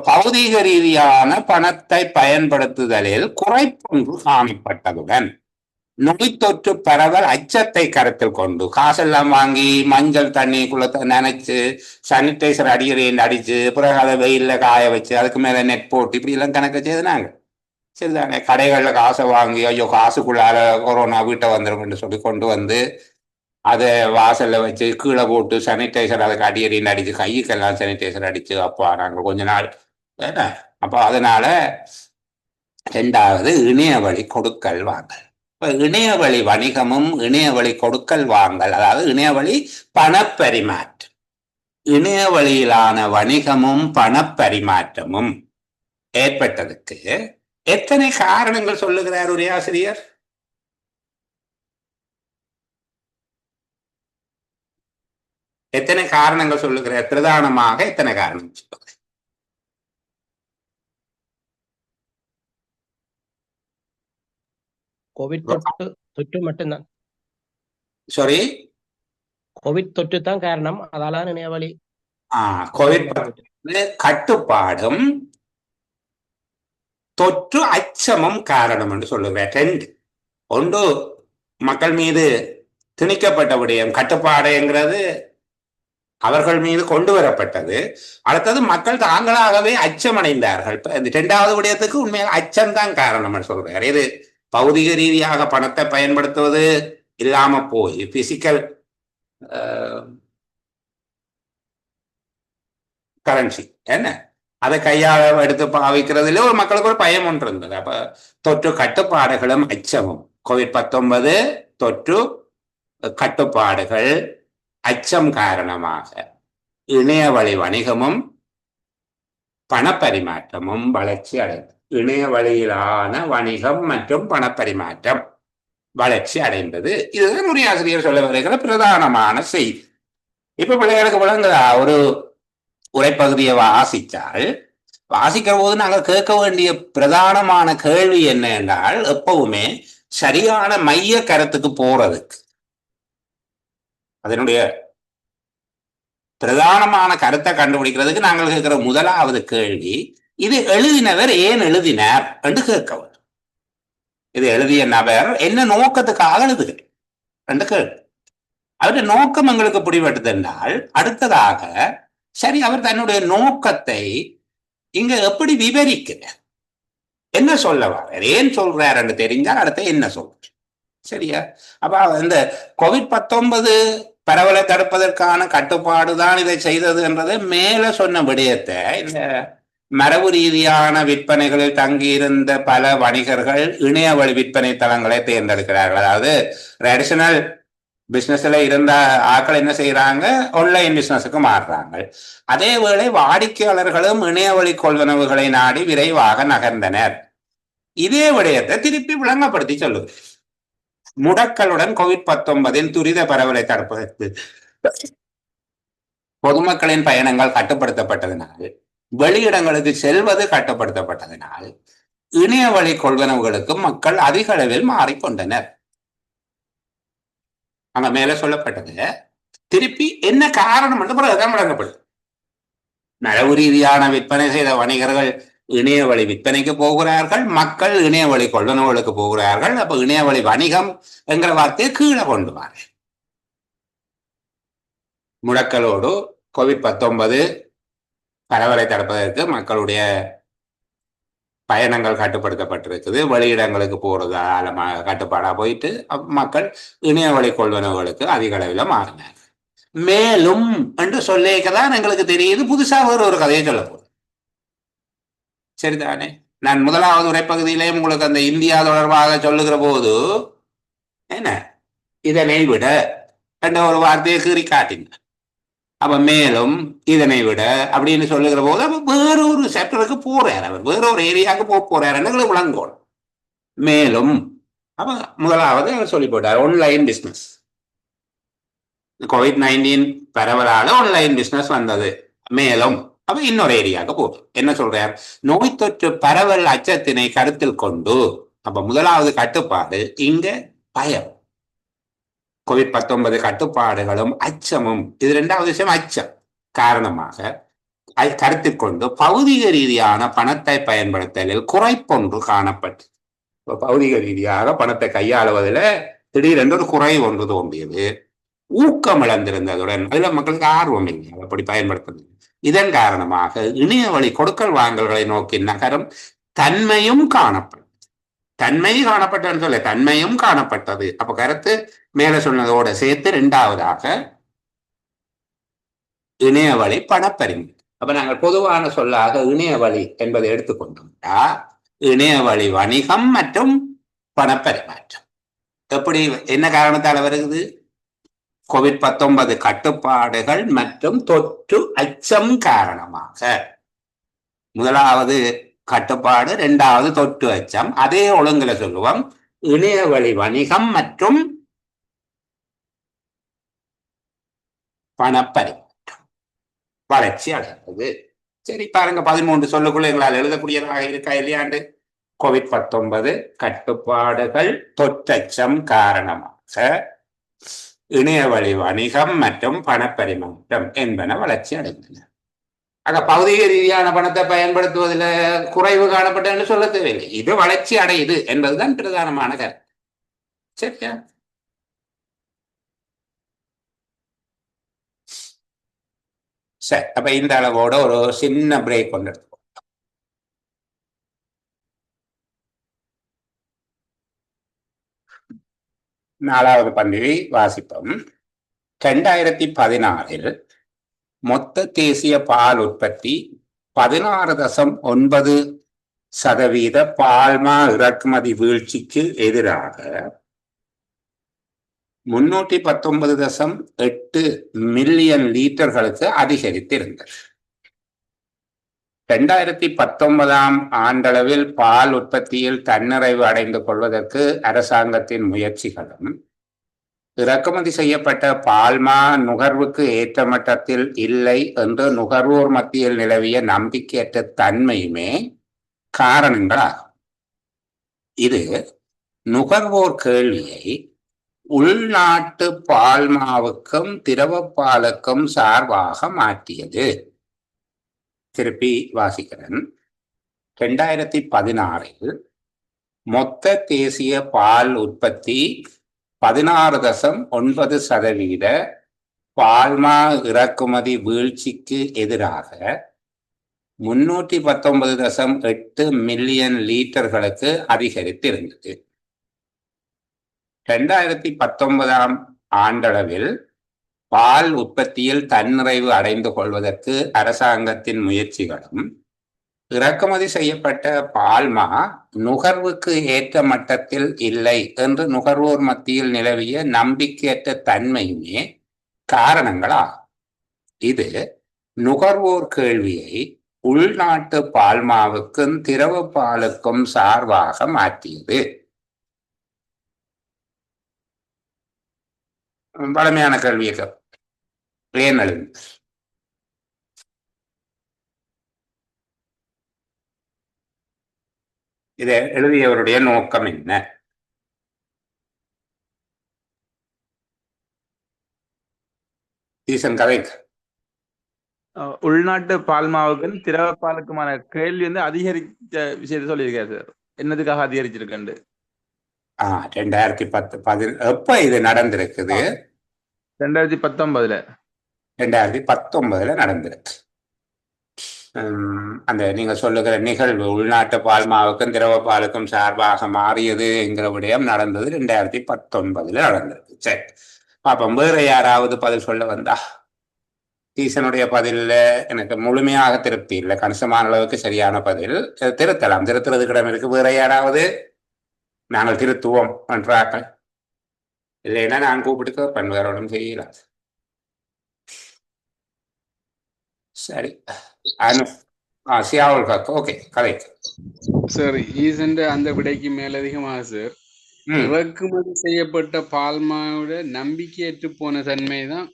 பௌதீக ரீதியான பணத்தை பயன்படுத்துதலில் குறைப்பொன்று காணப்பட்டதுடன் நோய் தொற்று பரவல் அச்சத்தை கருத்தில் கொண்டு காசெல்லாம் வாங்கி மஞ்சள் தண்ணிக்குள்ள நினைச்சு சானிடைசர் அடிச்சு பிறகு அதை வெயில்ல காய வச்சு அதுக்கு மேல நெட் போட்டு இப்படி எல்லாம் கணக்கு செய்தாங்க. சரிதானே? கடைகள்ல காசை வாங்கி ஐயோ காசுக்குள்ளால கொரோனா வீட்டை வந்துடும் சொல்லி கொண்டு வந்து அதை வாசல்ல வச்சு கீழே போட்டு சானிடைசர் அதுக்கு அடியடின்னு அடிச்சு கைக்கெல்லாம் சானிடைசர் அடிச்சு அப்பா நாங்கள் கொஞ்ச நாள் ஏன்னா அப்போ அதனால ரெண்டாவது இணைய வழி கொடுக்கல் வாங்கல். இப்ப இணைய வழி வணிகமும் இணைய வழி கொடுக்கல் வாங்கல், அதாவது இணைய வழி பணப்பரிமாற்றம், இணைய வழியிலான வணிகமும் பணப்பரிமாற்றமும் ஏற்பட்டதுக்கு எத்தனை காரணங்கள் சொல்லுகிறார் ஒரு ஆசிரியர்? எத்தனை காரணங்கள் சொல்லுகிறார்? பிரதானமாக எத்தனை காரணங்கள் சொல்லுகிறார்? கோவிட் தொற்று மட்டும்தான். சாரி, கோவிட் தொற்று தான் காரணம். அதால இணையவழி கோவிட் கட்டுப்பாடும் தொற்று அச்சமும் காரணம் என்று சொல்லுகிறார். ரெண்டு, ஒன்று மக்கள் மீது திணிக்கப்பட்ட விடயம் கட்டுப்பாடுங்கிறது அவர்கள் மீது கொண்டு வரப்பட்டது. அடுத்தது மக்கள் தாங்களாகவே அச்சமடைந்தார்கள். இந்த இரண்டாவது விடயத்துக்கு உண்மையாக அச்சம்தான் காரணம் சொல்றார். இது பௌதிக ரீதியாக பணத்தை பயன்படுத்துவது இல்லாம போய் பிசிக்கல் கரன்சி என்ன அதை கையாள எடுத்து பாவிக்கிறதுல ஒரு மக்களுக்கு ஒரு பயம் ஒன்று இருந்தது. அப்ப தொற்று கட்டுப்பாடுகளும் அச்சமும், COVID-19 தொற்று கட்டுப்பாடுகள் அச்சம் காரணமாக இணைய வழி வணிகமும் பணப்பரிமாற்றமும் வளர்ச்சி அடைந்தது. இணைய வழியிலான வணிகம் மற்றும் பணப்பரிமாற்றம் வளர்ச்சி அடைந்தது. இதுதான் ஒரு ஆசிரியர் சொல்ல வருகிற பிரதானமான செய்தி. இப்ப பிள்ளைகளுக்கு விளங்குதா? ஒரு உரைப்பகுதியை வாசிக்கிற போது நாங்கள் கேட்க வேண்டிய பிரதானமான கேள்வி என்ன என்றால், எப்பவுமே சரியான மைய கருத்துக்கு போறதுக்கு அதனுடைய பிரதானமான கருத்தை கண்டுபிடிக்கிறதுக்கு நாங்கள் கேட்கிற முதலாவது கேள்வி, இது எழுதினவர் ஏன் எழுதினார் என்று கேட்கவர். இது எழுதிய நபர் என்ன நோக்கத்துக்காக எழுதுகிறேன் என்று கேள்வி. அவருடைய நோக்கம் எங்களுக்கு பிடிபட்டது என்றால், அடுத்ததாக சரி அவர் தன்னுடைய நோக்கத்தை இங்க எப்படி விவரிக்கிறார், என்ன சொல்ல வர்றார், ஏன் சொல்றார் என்று தெரிஞ்சால் அடுத்த என்ன சொல்றார். சரியா? அப்ப இந்த COVID-19 பரவலை தடுப்பதற்கான கட்டுப்பாடுதான் இதை செய்தது என்றது மேல சொன்ன விடயத்தை இந்த மரபு ரீதியான விற்பனைகளில் தங்கியிருந்த பல வணிகர்கள் இணைய வழி விற்பனை தளங்களை தேர்ந்தெடுக்கிறார்கள். அதாவது ட்ரெடிஷனல் பிசினஸ்ல இருந்த ஆட்கள் என்ன செய்யறாங்க, ஆன்லைன் பிசினஸுக்கு மாறுறாங்க. அதே வேளை வாடிக்கையாளர்களும் இணைய வழி கொள்வனவுகளை நாடி விரைவாக நகர்ந்தனர். இதே விடயத்தை திருப்பி விளங்கப்படுத்தி சொல்லுது. முடக்கலுடன் COVID-19 துரித பரவலை தடுப்பதற்கு பொதுமக்களின் பயணங்கள் கட்டுப்படுத்தப்பட்டதனால், வெளியிடங்களுக்கு செல்வது கட்டுப்படுத்தப்பட்டதனால் இணைய வழி கொள்வனவுகளுக்கு மக்கள் அதிக அளவில் மாறிக்கொண்டனர். அங்க மேல சொல்லப்பட்டது திருப்பி என்ன காரணம் என்று பிறகுதான் வழங்கப்படுது. நலவு ரீதியான விற்பனை செய்த வணிகர்கள் இணைய வழி விற்பனைக்கு போகிறார்கள், மக்கள் இணைய வழி கொள்வனவுகளுக்கு போகிறார்கள். அப்ப இணைய வழி வணிகம் என்கிற வார்த்தையை கீழே கொண்டு வர முடக்கலோடு COVID-19 பரவலை தடுப்பதற்கு மக்களுடைய பயணங்கள் கட்டுப்படுத்தப்பட்டிருக்குது. வெளியிடங்களுக்கு போறது கட்டுப்பாடா போயிட்டு மக்கள் இணைய வழி கொள்வனவுகளுக்கு அதிக அளவில் மாறினார். மேலும் என்று சொல்லிக்கதான் எங்களுக்கு தெரியுது புதுசா ஒரு கதையை சொல்ல போகுது. சரிதானே? நான் முதலாவது உரைப்பகுதியிலே உங்களுக்கு அந்த இந்தியா தொடர்பாக சொல்லுகிற போது என்ன இதனை விட என்ற ஒரு வார்த்தையை கீறி காட்டினார். அப்ப மேலும் இதனை விட அப்படின்னு சொல்லுகிற போது அப்ப வேறொரு செக்டருக்கு போறாரு, அவர் வேறொரு ஏரியாவுக்கு போறாருன்னு விளங்கணும். மேலும் அப்ப முதலாவது அவர் சொல்லி போட்டார் ஆன்லைன் பிசினஸ். COVID-19 பரவலால ஆன்லைன் பிசினஸ் வந்தது. மேலும் அப்ப இன்னொரு ஏரியாவுக்கு போகும். என்ன சொல்றார்? நோய் தொற்று பரவல் அச்சத்தினை கருத்தில் கொண்டு அப்ப முதலாவது கட்டுப்பாடு இங்க பயம். COVID-19 கட்டுப்பாடுகளும் அச்சமும், இது இரண்டாவது விஷயம் அச்சம் காரணமாக கருத்தில் கொண்டு பௌதிக ரீதியான பணத்தை பயன்படுத்தலில் குறைப்பொன்று காணப்பட்டு, பௌதிக ரீதியாக பணத்தை கையாளுவதில் திடீரென்று ஒரு குறை ஒன்று தோன்றியது. ஊக்கம் இழந்திருந்ததுடன் அதுல மக்களுக்கு ஆர்வம் இல்லை அப்படி பயன்படுத்துறது. இதன் காரணமாக இணைய வழி கொடுக்கல் வாங்கல்களை நோக்கி நகரும் தன்மையும் காணப்பட்டது. தன்மை காணப்பட்டதுன்னு சொல்ல தன்மையும் காணப்பட்டது. அப்ப கருத்து மேல சொன்னதோட சேர்த்து இரண்டாவதாக இணைய வழி பணப்பரிமாற்றம். அப்ப நாங்கள் பொதுவான சொல்லாக இணைய வழி என்பதை எடுத்துக்கொண்டோம்னா இணைய வழி வணிகம் மற்றும் பணப்பரிமாற்றம். எப்படி என்ன காரணத்தால் வருகிறது? COVID-19 கட்டுப்பாடுகள் மற்றும் தொற்று அச்சம் காரணமாக. முதலாவது கட்டுப்பாடு, இரண்டாவது தொற்று அச்சம். அதே ஒழுங்குல சொல்லுவோம் இணைய வழி வணிகம் மற்றும் பணப்பரிமாற்றம் வளர்ச்சி அடைந்தது. சரி பாருங்க, 13 சொல்லுக்குள்ள எங்களால் எழுதக்கூடியதாக இருக்கா இல்லையாண்டு? COVID-19 கட்டுப்பாடுகள் தொற்றச்சம் காரணமாக இணைய வழி வணிகம் மற்றும் பணப்பரிமாற்றம் என்பன வளர்ச்சி அடைந்தன. ஆக பௌதிக ரீதியான பணத்தை பயன்படுத்துவதில் குறைவு காணப்பட்டன்னு சொல்ல தேவையில்லை, இது வளர்ச்சி அடையுது என்பதுதான் பிரதானமான கருத்து. சரியா? சரி, அப்ப இந்த அளவோட ஒரு சின்ன பிரேக் கொண்டு எடுத்துக்கோ. நாலாவது பந்தியை வாசிப்போம். 2016 மொத்த தேசிய பால் உற்பத்தி 16.9% பால்மா இறக்குமதி வீழ்ச்சிக்கு எதிராக 319.8 மில்லியன் லீட்டர்களுக்கு அதிகரித்திருந்தது. 2019 ஆண்டளவில் பால் உற்பத்தியில் தன்னிறைவு அடைந்து கொள்வதற்கு அரசாங்கத்தின் முயற்சிகளும் இறக்குமதி செய்யப்பட்ட பால்மா நுகர்வுக்கு ஏற்ற மட்டத்தில் இல்லை என்று நுகர்வோர் மத்தியில் நிலவிய நம்பிக்கையற்ற தன்மையுமே காரணங்களாகும். இது நுகர்வோர் கேள்வியை உள்நாட்டு பால்மாவுக்கும் திரவ பாலுக்கும் சார்பாக மாற்றியது. திருப்பி வாசிக்கிறேன். 2016 மொத்த தேசிய பால் உற்பத்தி 16.9% பால்மா இறக்குமதி வீழ்ச்சிக்கு எதிராக 319.8 மில்லியன் லீட்டர்களுக்கு அதிகரித்திருந்தது. 2019 ஆண்டளவில் பால் உற்பத்தியில் தன்னிறைவு அடைந்து கொள்வதற்கு அரசாங்கத்தின் முயற்சிகளும் இறக்குமதி செய்யப்பட்ட பால்மா நுகர்வுக்கு ஏற்ற மட்டத்தில் இல்லை என்று நுகர்வோர் மத்தியில் நிலவிய நம்பிக்கையற்ற தன்மையுமே காரணங்களாகும். இது நுகர்வோர் கேள்வியை உள்நாட்டு பால்மாவுக்கும் திரவ பாலுக்கும் சார்பாக மாற்றியது. பழமையான கேள்வியை ஏன் எழுதினார்? இதை எழுதியவருடைய நோக்கம் என்ன? ஈசன் கதைக்கு உள்நாட்டு பால்மாவுக்கும் திரவ பாலுக்குமான கேள்வி வந்து அதிகரிச்ச விஷயத்த சொல்லியிருக்காரு சார். என்னதுக்காக அதிகரிச்சிருக்கண்டு? 2010 எப்ப இது நடந்திருக்குது? 2019 2019 நடந்திருக்கு. அந்த நீங்க சொல்லுகிற நிகழ்வு உள்நாட்டு பால்மாவுக்கும் திரவ பாலுக்கும் சார்பாக மாறியது என்கிற விடயம் நடந்தது 2019 நடந்திருக்கு. சரி, பாப்போம் வேற யாராவது பதில் சொல்ல வந்தா. ஈசனுடைய பதில்ல எனக்கு முழுமையாக திருப்தி இல்லை, கணிசமான அளவுக்கு சரியான பதில். திருத்தலாம், திருத்துறது கிடம் இருக்கு. வேற யாராவது? நாங்கள் திருத்துவோம் என்றாக்கள். இல்லைன்னா நான் கூப்பிட்டு பண்வேரோடும் செய்யலாம். சரி, சியாவுல் காக்கு ஓகே கதை சார். ஈசன் அந்த விடைக்கு மேலதிகமாக சார், இறக்குமதி செய்யப்பட்ட பால்மாவோட நம்பிக்கையற்று போன தன்மை தான்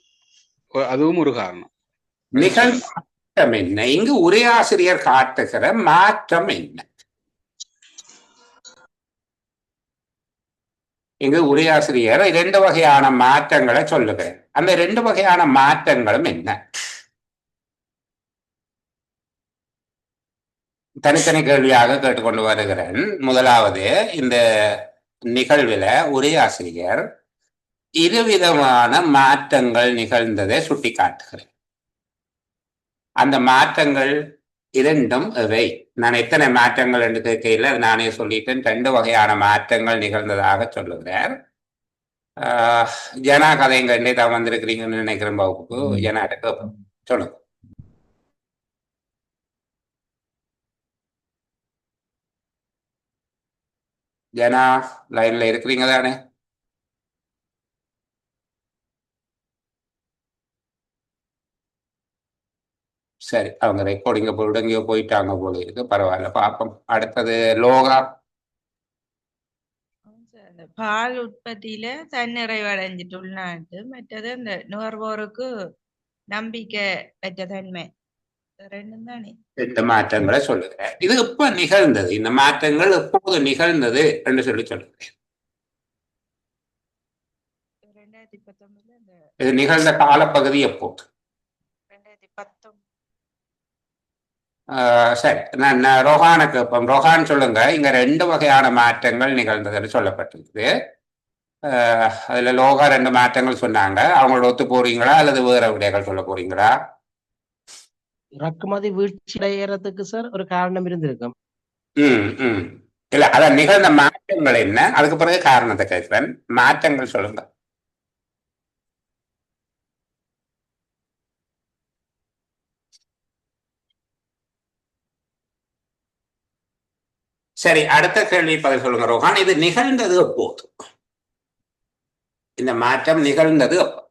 அதுவும் ஒரு காரணம். நிகழ்மாற்றம் என்ன? இங்கு உரையாசிரியர் காட்டுகிற மாற்றம் என்ன? இங்கு உரையாசிரியர் 2 வகையான மாற்றங்களை சொல்லுகிறேன். அந்த 2 வகையான மாற்றங்களும் என்ன? தனித்தனி கேள்வியாக கேட்டுக்கொண்டு வருகிறேன். முதலாவது, இந்த நிகழ்வில் உரையாசிரியர் 2 விதமான மாற்றங்கள் நிகழ்ந்ததை சுட்டி காட்டுகிறேன். அந்த மாற்றங்கள் 2ம் எவை? நான் எத்தனை மாற்றங்கள் என்று கேட்கையில் நானே சொல்லிட்டேன். 2 வகையான மாற்றங்கள் நிகழ்ந்ததாக சொல்லுகிறார். ஜனா கதைங்க தான் வந்திருக்கிறீங்கன்னு நினைக்கிறேன். வகுப்புக்கு ஜனாட்ட கேட்போம், சொல்லுங்க. ஜனா லைன்ல இருக்கிறீங்க தானே? சரி, அவங்க ரெக்கார்டிங்க போய் போயிட்டாங்க போல இருக்கு. பரவாயில்ல, பார்ப்போம். அடுத்தது லோகா. பால் உற்பத்தியில தன்னிறைவடைஞ்சிட்டு உள்நாட்டு, மற்றது அந்த நுகர்வோருக்கு நம்பிக்கை பெற்ற தன்மை, 2 தானே. 2 மாற்றங்களை சொல்லுகிறேன். இது எப்ப நிகழ்ந்தது? இந்த மாற்றங்கள் எப்போது நிகழ்ந்தது என்று சொல்லுகிறேன். இது நிகழ்ந்த காலப்பகுதி எப்போது? 2019. சரி, நான் ரோஹானுக்கு கேட்போம். ரோஹான் சொல்லுங்க. இங்க 2 வகையான மாற்றங்கள் நிகழ்ந்ததுன்னு சொல்லப்பட்டிருக்குது. அதுல லோகா 2 மாற்றங்கள் சொன்னாங்க. அவங்களோட ஒத்து போறீங்களா அல்லது வேற விடைகள் சொல்ல போறீங்களா? இறக்குமதி வீழ்ச்சி அடைகிறதுக்கு சார் ஒரு காரணம் இருந்திருக்கும். இல்ல, அதான் நிகழ்ந்த மாற்றங்கள் என்ன, அதுக்கு பிறகு காரணத்தை கேட்கிறேன். மாற்றங்கள் சொல்லுங்க. சரி, அடுத்த கேள்வி பதில் சொல்லுங்க ரோஹான். இது நிகழ்ந்தது எப்போது? இந்த மாற்றம் நிகழ்ந்தது எப்போ?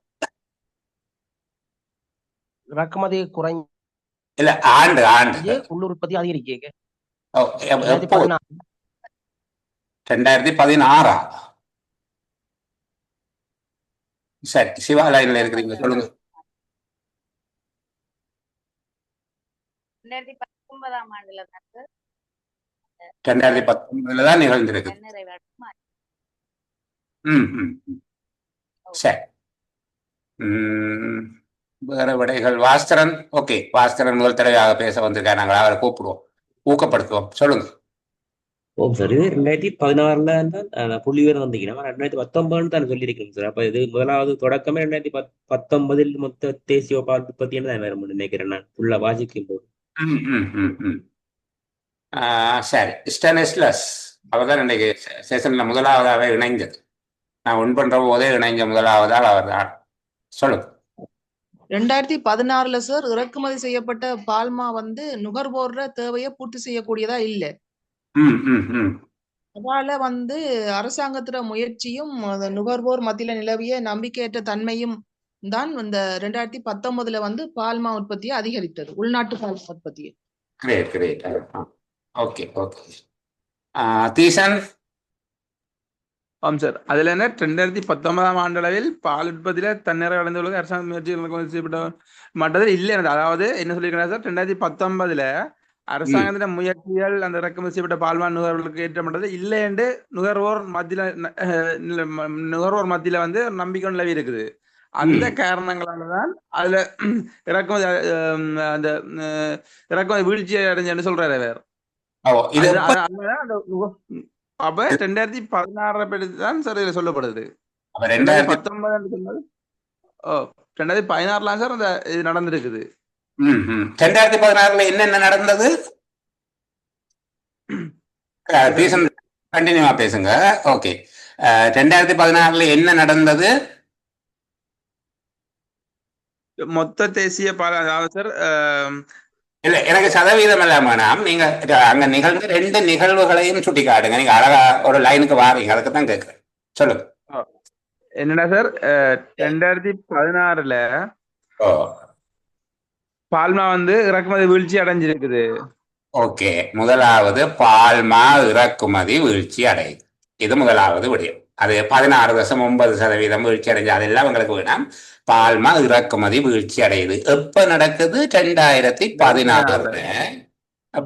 இறக்குமதி குறைஞ்ச இல்ல, ஆண்டு உள்ளூர் உற்பத்தி அதிகரிக்க 2016. சரி, சிவா லைன்ல இருக்கிறீங்க, சொல்லுங்க. 2019ஆம் ஆண்டுல தான் 2019 தான் நிகழ்ந்திருக்கு. சரி, வேற விடைகள்? பாஸ்கரன். ஓகே, பாஸ்கரன் முதல் தடவையாக பேச வந்திருக்காரு. நாங்கள் அவரை கூப்பிடுவோம், ஊக்கப்படுத்துவோம். சொல்லுங்க. ஓம் சார், இது 2016 புள்ளி விவரம் வந்தீங்கன்னா 2019 தான் சொல்லியிருக்கேன் சார். அப்ப இது முதலாவது தொடக்கமே 2019 மொத்த தேசிய பால் உற்பத்தி தான் வேற நினைக்கிறேன் நான் ஃபுல்லா வாசிக்கும் போது. சரி, ஸ்டெனிஸ்லஸ் அவர்தான் இன்னைக்கு செஷன்ல முதலாவதாக இணைஞ்சது. நான் ஒன் பண்ற போதே இணைஞ்ச முதலாவதால் அவர் தான். சொல்லுங்க. 2016 சார் இறக்குமதி செய்யப்பட்ட பால்மா வந்து நுகர்வோர தேவையை பூர்த்தி செய்யக்கூடியதா இல்ல. அதால வந்து அரசாங்கத்துல முயற்சியும் நுகர்வோர் மத்தியில நிலவிய நம்பிக்கையற்ற தன்மையும் தான் இந்த 2019 வந்து பால்மா உற்பத்தியை அதிகரித்தது, உள்நாட்டு பால் உற்பத்தியை. Okay okay. தீசன் ஆம் சார். அதுல என்ன 2019 ஆண்டளவில் பால் உற்பத்தியில தன்னிறை அடைந்துள்ள அரசாங்க முயற்சிகள் செய்யப்பட்ட மட்டத்தில் இல்லை. அதாவது என்ன சொல்லியிருக்கிறார் சார், 2019 அரசாங்கத்தின் முயற்சிகள் அந்த இறக்குமதி செய்யப்பட்ட பால்மா நுகர்வோர்களுக்கு ஏற்ற மட்டத்தில் இல்லை என்று நுகர்வோர் மத்தியில வந்து நம்பிக்கை நிலவி இருக்குது. அந்த காரணங்களாலதான் அதுல இறக்குமதி அந்த இறக்குமதி வீழ்ச்சி அடைஞ்சு சொல்றாரு வேற. அப்ப 2016 படி தான் சார் இதுல சொல்லப்படுது. 2019 2016 சார் அந்த இது நடந்திருக்குது. 2016 என்னென்ன நடந்தது கண்டினியூவா பேசுங்க. ஓகே, 2016 என்ன நடந்தது? மொத்த தேசிய பால், அதாவது சார் இல்ல, எனக்கு சதவீதம் எல்லாம் வேணாம். நீங்க அங்க நிகழ்ந்த 2 நிகழ்வுகளையும் சுட்டி காட்டுங்க. நீங்க அழகா ஒரு லைனுக்கு வாரீங்க, அதுக்கு தான் கேட்கிறேன். சொல்லுங்க. என்னடா சார், 2016 பால்மா வந்து இறக்குமதி வீழ்ச்சி அடைஞ்சிருக்குது. ஓகே, முதலாவது பால்மா இறக்குமதி வீழ்ச்சி அடையுது. இது முதலாவது விடயம். அது 16.9% வீழ்ச்சி அடைஞ்சு அதெல்லாம் உங்களுக்கு வேணாம். பால்மா இறக்குமதி வீழ்ச்சி அடையுது. எப்ப நடக்குது? 2016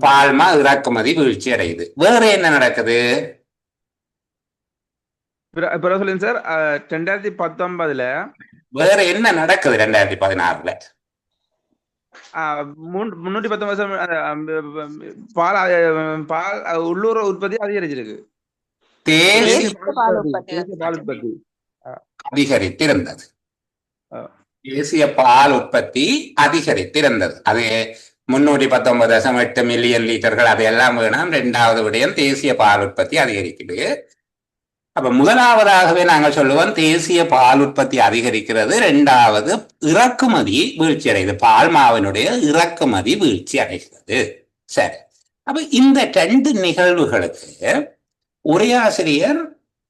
பால்மா இறக்குமதி வீழ்ச்சி அடையுது. வேற என்ன நடக்குது? சொல்லுங்க சார். 2019 வேற என்ன நடக்குது? 2016 319 பால் உள்ளூர் உற்பத்தி அதிகரிச்சிருக்கு. அதிகரித்திருந்தது. தேசிய பால் உற்பத்தி அதிகரித்திருந்தது. அது 319.8 மில்லியன் லிட்டர்கள். அதையெல்லாம் வேணாம். 2வது விடயம் தேசிய பால் உற்பத்தி அதிகரிக்குது. அப்ப முதலாவதாகவே நாங்கள் சொல்லுவோம் தேசிய பால் உற்பத்தி அதிகரிக்கிறது. 2வது இறக்குமதி வீழ்ச்சி அடையுது. பால்மாவினுடைய இறக்குமதி வீழ்ச்சி அடைகிறது. சரி, அப்ப இந்த 2 நிகழ்வுகளுக்கு உரையாசிரியர்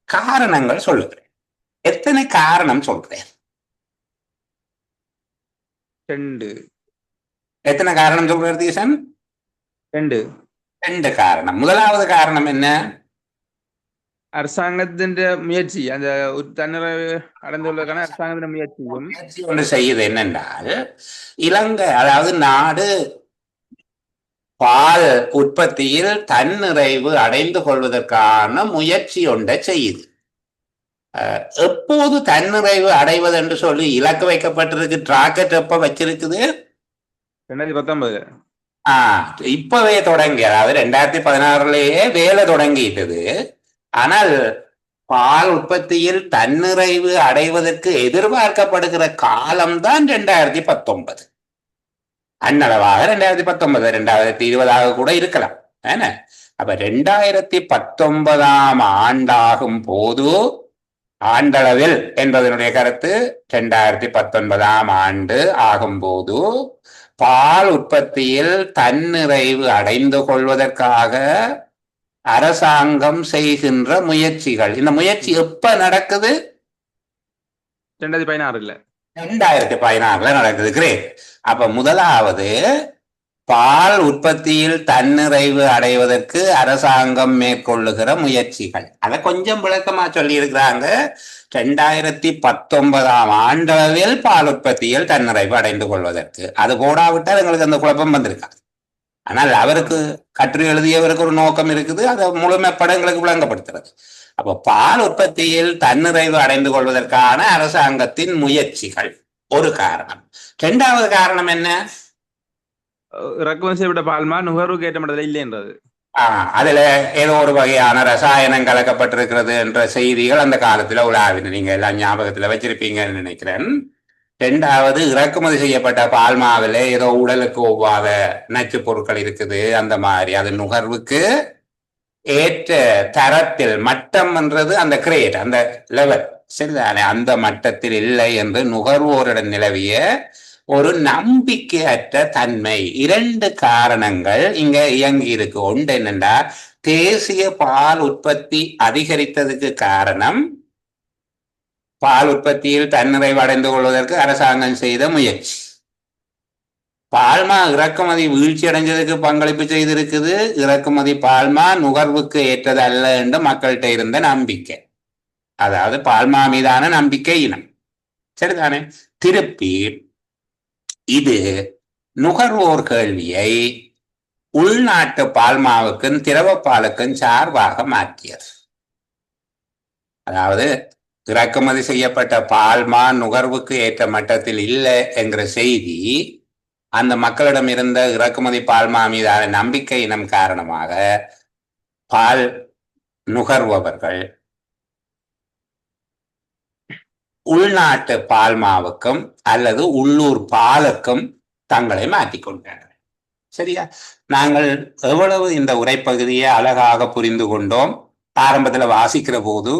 காரணங்கள் சொல்லுகிறேன். எத்தனை காரணம் சொல்றேன்? 2. எத்தனை காரணம் சொல்றார் தீசன்? 2 காரணம். முதலாவது காரணம் என்ன? அரசாங்கத்தின் முயற்சி, அந்த தன்னிறைவு அடைந்துள்ளதுக்கான அரசாங்கத்தின் முயற்சியும் ஒன்று செய்யுது. என்னென்றால், இலங்கை அதாவது நாடு பால் உற்பத்தியில் தன்னிறைவு அடைந்து கொள்வதற்கான முயற்சி ஒன்றை செய்யுது. எப்போது தன்னிறைவு அடைவது என்று சொல்லி இலக்கு வைக்கப்பட்டிருக்கு? ட்ராக்கெட் எப்ப வச்சிருக்குது? 2019. இப்பவே தொடங்கி, அதாவது 2016 வேலை தொடங்கிட்டது. ஆனால் பால் உற்பத்தியில் தன்னிறைவு அடைவதற்கு எதிர்பார்க்கப்படுகிற காலம்தான் 2019. அன்னளவாக 2019, 2020 கூட இருக்கலாம். அப்ப 2019 ஆண்டாகும் போது, ஆண்டளவில் என்பதனுடைய கருத்து 2019 ஆண்டு ஆகும்போது பால் உற்பத்தியில் தன்னிறைவு அடைந்து கொள்வதற்காக அரசாங்கம் செய்கின்ற முயற்சிகள். இந்த முயற்சி எப்ப நடக்குது? 2016 நடக்குது. கிரேட். அப்ப முதலாவது பால் உற்பத்தியில் தன்னிறைவு அடைவதற்கு அரசாங்கம் மேற்கொள்ளுகிற முயற்சிகள். அதை கொஞ்சம் விளக்கமா சொல்லி இருக்கிறாங்க. 2019 ஆண்டளவில் பால் உற்பத்தியில் தன்னிறைவு அடைந்து கொள்வதற்கு. அது போடாவிட்டால் எங்களுக்கு அந்த குழப்பம் வந்திருக்காது. ஆனால் அவருக்கு கற்று எழுதியவருக்கு ஒரு நோக்கம் இருக்குது. அதை முழுமைப்பட எங்களுக்கு விளங்கப்படுத்துறது. அப்போ பால் உற்பத்தியில் தன்னிறைவு அடைந்து கொள்வதற்கான அரசாங்கத்தின் முயற்சிகள் ஒரு காரணம். 2வது காரணம் என்ன? இறக்குமதி செய்யப்பட்ட பால்மா நுகர்வுக்கு ஏற்ற மட்டத்தில் இல்லை என்றது. அதுல ஏதோ ஒரு வகையான ரசாயனம் கலக்கப்பட்டிருக்கிறது என்ற செய்திகள் அந்த காலத்துல உலாவின. நீங்க எல்லாம் ஞாபகத்துல வச்சிருப்பீங்கன்னு நினைக்கிறேன். 2வது இறக்குமதி செய்யப்பட்ட பால்மாவில ஏதோ உடலுக்கு ஒவ்வாத நச்சு பொருட்கள் இருக்குது. அந்த மாதிரி அது நுகர்வுக்கு ஏற்ற தரத்தில், மட்டம் என்றது அந்த கிரேட், அந்த லெவல், சரிதானே, அந்த மட்டத்தில் இல்லை என்று நுகர்வோரிடம் நிலவிய ஒரு நம்பிக்கையற்ற தன்மை. 2 காரணங்கள் இங்க இயங்கி இருக்கு. ஒன்று என்னண்டா, தேசிய பால் உற்பத்தி அதிகரித்ததுக்கு காரணம் பால் உற்பத்தியில் தன்னிறைவு அடைந்து கொள்வதற்கு அரசாங்கம் செய்த முயற்சி. பால்மா இறக்குமதி வீழ்ச்சி அடைஞ்சதுக்கு பங்களிப்பு செய்திருக்குது. இறக்குமதி பால்மா நுகர்வுக்கு ஏற்றது அல்ல என்று மக்கள்கிட்ட இருந்த நம்பிக்கை. அதாவது பால்மா மீதான நம்பிக்கை இனம். சரிதானே? திருப்பி இது நுகர்வோர் கேள்வியை உள்நாட்டு பால்மாவுக்கும் திரவ பாலுக்கும் சார்பாக மாற்றியது. அதாவது இறக்குமதி செய்யப்பட்ட பால்மா நுகர்வுக்கு ஏற்ற மட்டத்தில் இல்லை என்கிற செய்தி அந்த மக்களிடம் இருந்த இறக்குமதி பால்மா மீதான நம்பிக்கை இனம் காரணமாக பால் நுகர்பவர்கள் உள்நாட்டு பால்மாவுக்கும் அல்லது உள்ளூர் பாலுக்கும் தங்களை மாற்றிக்கொண்டனர். சரியா? நாங்கள் எவ்வளவு இந்த உரைப்பகுதியை அழகாக புரிந்து கொண்டோம். ஆரம்பத்தில் வாசிக்கிற போது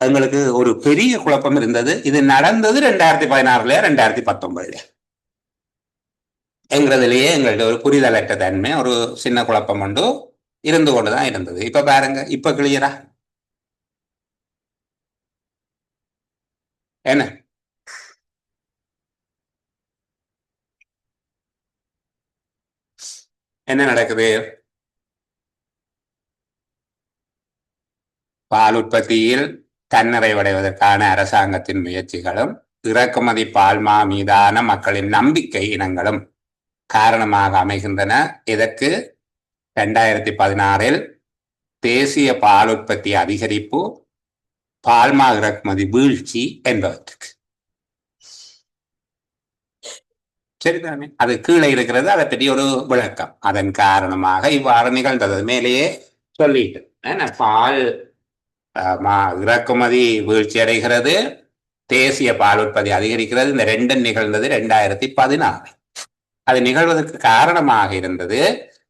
எங்களுக்கு ஒரு பெரிய குழப்பம் இருந்தது. இது நடந்தது 2016 2019 என்கிறதுலேயே எங்களுக்கு ஒரு புரிதலற்ற தன்மை, ஒரு சின்ன குழப்பம் உண்டு இருந்து கொண்டுதான் இருந்தது. இப்ப பாருங்க, இப்ப கிளியரா என்ன? என்ன நடக்குது? பால் உற்பத்தியில் தன்னிறைவடைவதற்கான அரசாங்கத்தின் முயற்சிகளும் இறக்குமதி பால்மா மீதான மக்களின் நம்பிக்கை இனங்களும் காரணமாக அமைகின்றன. இதற்கு 2016 தேசிய பால் உற்பத்தி அதிகரிப்பு, பால்மா இறக்குமதி வீழ்ச்சி என்பவற்றுக்கு. சரிதானே? அது கீழே இருக்கிறது, அதை பற்றி ஒரு விளக்கம். அதன் காரணமாக இவ்வாறு நிகழ்ந்தது. மேலேயே சொல்லிட்டு பால் இறக்குமதி வீழ்ச்சி அடைகிறது, தேசிய பால் உற்பத்தி அதிகரிக்கிறது. இந்த ரெண்டும் நிகழ்ந்தது 2016. அது நிகழ்வதற்கு காரணமாக இருந்தது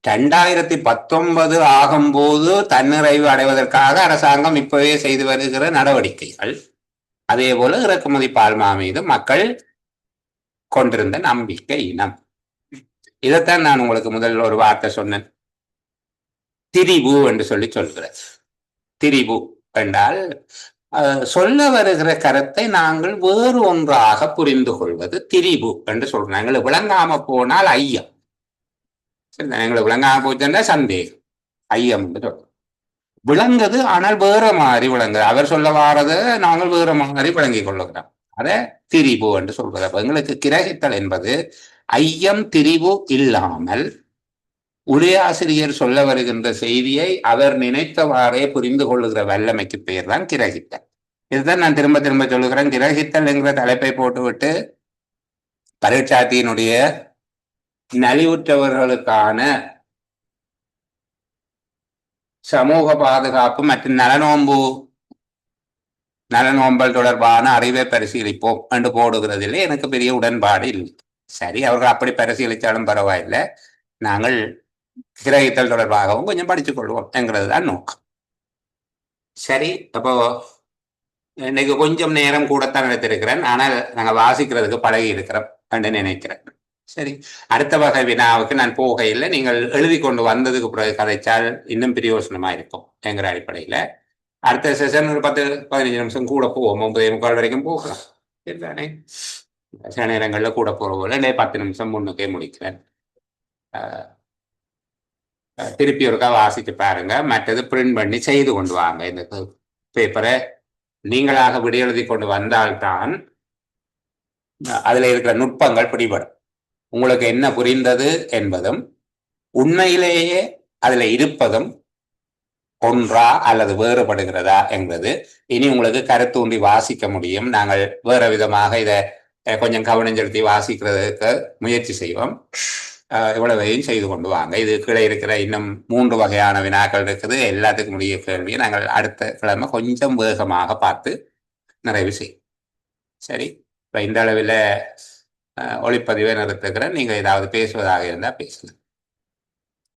2019 ஆகும்போது தன்னிறைவு அடைவதற்காக அரசாங்கம் இப்பவே செய்து வருகிற நடவடிக்கைகள். அதே போல இறக்குமதி பால்மா மீது மக்கள் கொண்டிருந்த நம்பிக்கை இனம். இதைத்தான் நான் உங்களுக்கு முதல்ல ஒரு வார்த்தை சொன்னேன், திரிபு என்று சொல்கிறேன். திரிபு என்றால் சொல்ல வருகிற கருத்தை நாங்கள் வேறு ஒன்றாக புரிந்து கொள்வது திரிபு என்று சொல்றோம். எங்களுக்கு விளங்காம போனால் ஐயம். சரி, எங்களுக்கு விளங்காம போச்சுன்னா சந்தேகம், ஐயம் என்று சொல்றோம். விளங்குது ஆனால் வேற மாதிரி விளங்குது. அவர் சொல்ல வாரத நாங்கள் வேற மாதிரி விளங்கிக் கொள்ளுகிறோம். அதை திரிபு என்று சொல்றது. அப்ப எங்களுக்கு கிரகித்தல் என்பது ஐயம் திரிபு இல்லாமல் உரையாசிரியர் சொல்ல வருகின்ற செய்தியை அவர் நினைத்தவாறே புரிந்து கொள்ளுகிற வல்லமைக்கு பெயர் தான் கிரகித்தல். இதுதான் நான் திரும்ப திரும்ப சொல்லுகிறேன். கிரகித்தல் என்கிற தலைப்பை போட்டுவிட்டு பரீட்சார்த்தியினுடைய நலிவுற்றவர்களுக்கான சமூக பாதுகாப்பு மற்றும் நலனோம்பல் தொடர்பான அறிவை பரிசீலிப்போம் என்று போடுகிறதில்லை எனக்கு பெரிய உடன்பாடு இல்லை. சரி, அவர்கள் அப்படி பரிசீலித்தாலும் பரவாயில்லை, நாங்கள் கிரகித்தல் தொடர்பாகவும் கொஞ்சம் படித்துக் கொள்வோம் என்கிறது தான் நோக்கம். சரி, அப்போ இன்னைக்கு கொஞ்சம் நேரம் கூடத்தான் எடுத்திருக்கிறேன், ஆனால் நாங்கள் வாசிக்கிறதுக்கு பழகி இருக்கிறோம் என்று நினைக்கிறேன். சரி, அடுத்த வகை வினாவுக்கு நான் போகையில் நீங்கள் எழுதி கொண்டு வந்ததுக்கு பிறகு கதைச்சால் இன்னும் பிரயோசனமா இருக்கும் என்கிற அடிப்படையில் அடுத்த செஷன் ஒரு 10-15 நிமிஷம் கூட போவோம். 9:45 வரைக்கும் போகலாம். சரிதானே? சில நேரங்களில் கூட போகிறோம். 10 நிமிஷம் முன்னுக்கே முடிக்கிறேன். திருப்பி ஒருக்கா வாசித்து பாருங்க. மற்றது பிரிண்ட் பண்ணி செய்து கொண்டு வாங்க. இந்த பேப்பரை நீங்களாக விடையெழுதி கொண்டு வந்தால்தான் அதில் இருக்கிற நுட்பங்கள் பிடிபடும். உங்களுக்கு என்ன புரிந்தது என்பதும் உண்மையிலேயே அதில் இருப்பதும் ஒன்றா அல்லது வேறுபடுகிறதா என்பது இனி உங்களுக்கு கருத்தூண்டி வாசிக்க முடியும். நாங்கள் வேறு விதமாக இதை கொஞ்சம் கவனம் செலுத்தி வாசிக்கிறதுக்கு முயற்சி செய்வோம். இவ்வளவையும் செய்து கொண்டு வாங்க. இது கீழே இருக்கிற இன்னும் 3 வகையான வினாக்கள் இருக்குது. எல்லாத்துக்கும் முடிய கேள்வியை நாங்கள் அடுத்த கிழமை கொஞ்சம் வேகமாக பார்த்து நிறைவு செய்யும். சரி, இப்போ இந்த அளவில் ஒளிப்பதிவை நிறுத்துக்கிறேன். நீங்கள் ஏதாவது பேசுவதாக இருந்தால் பேசலாம்.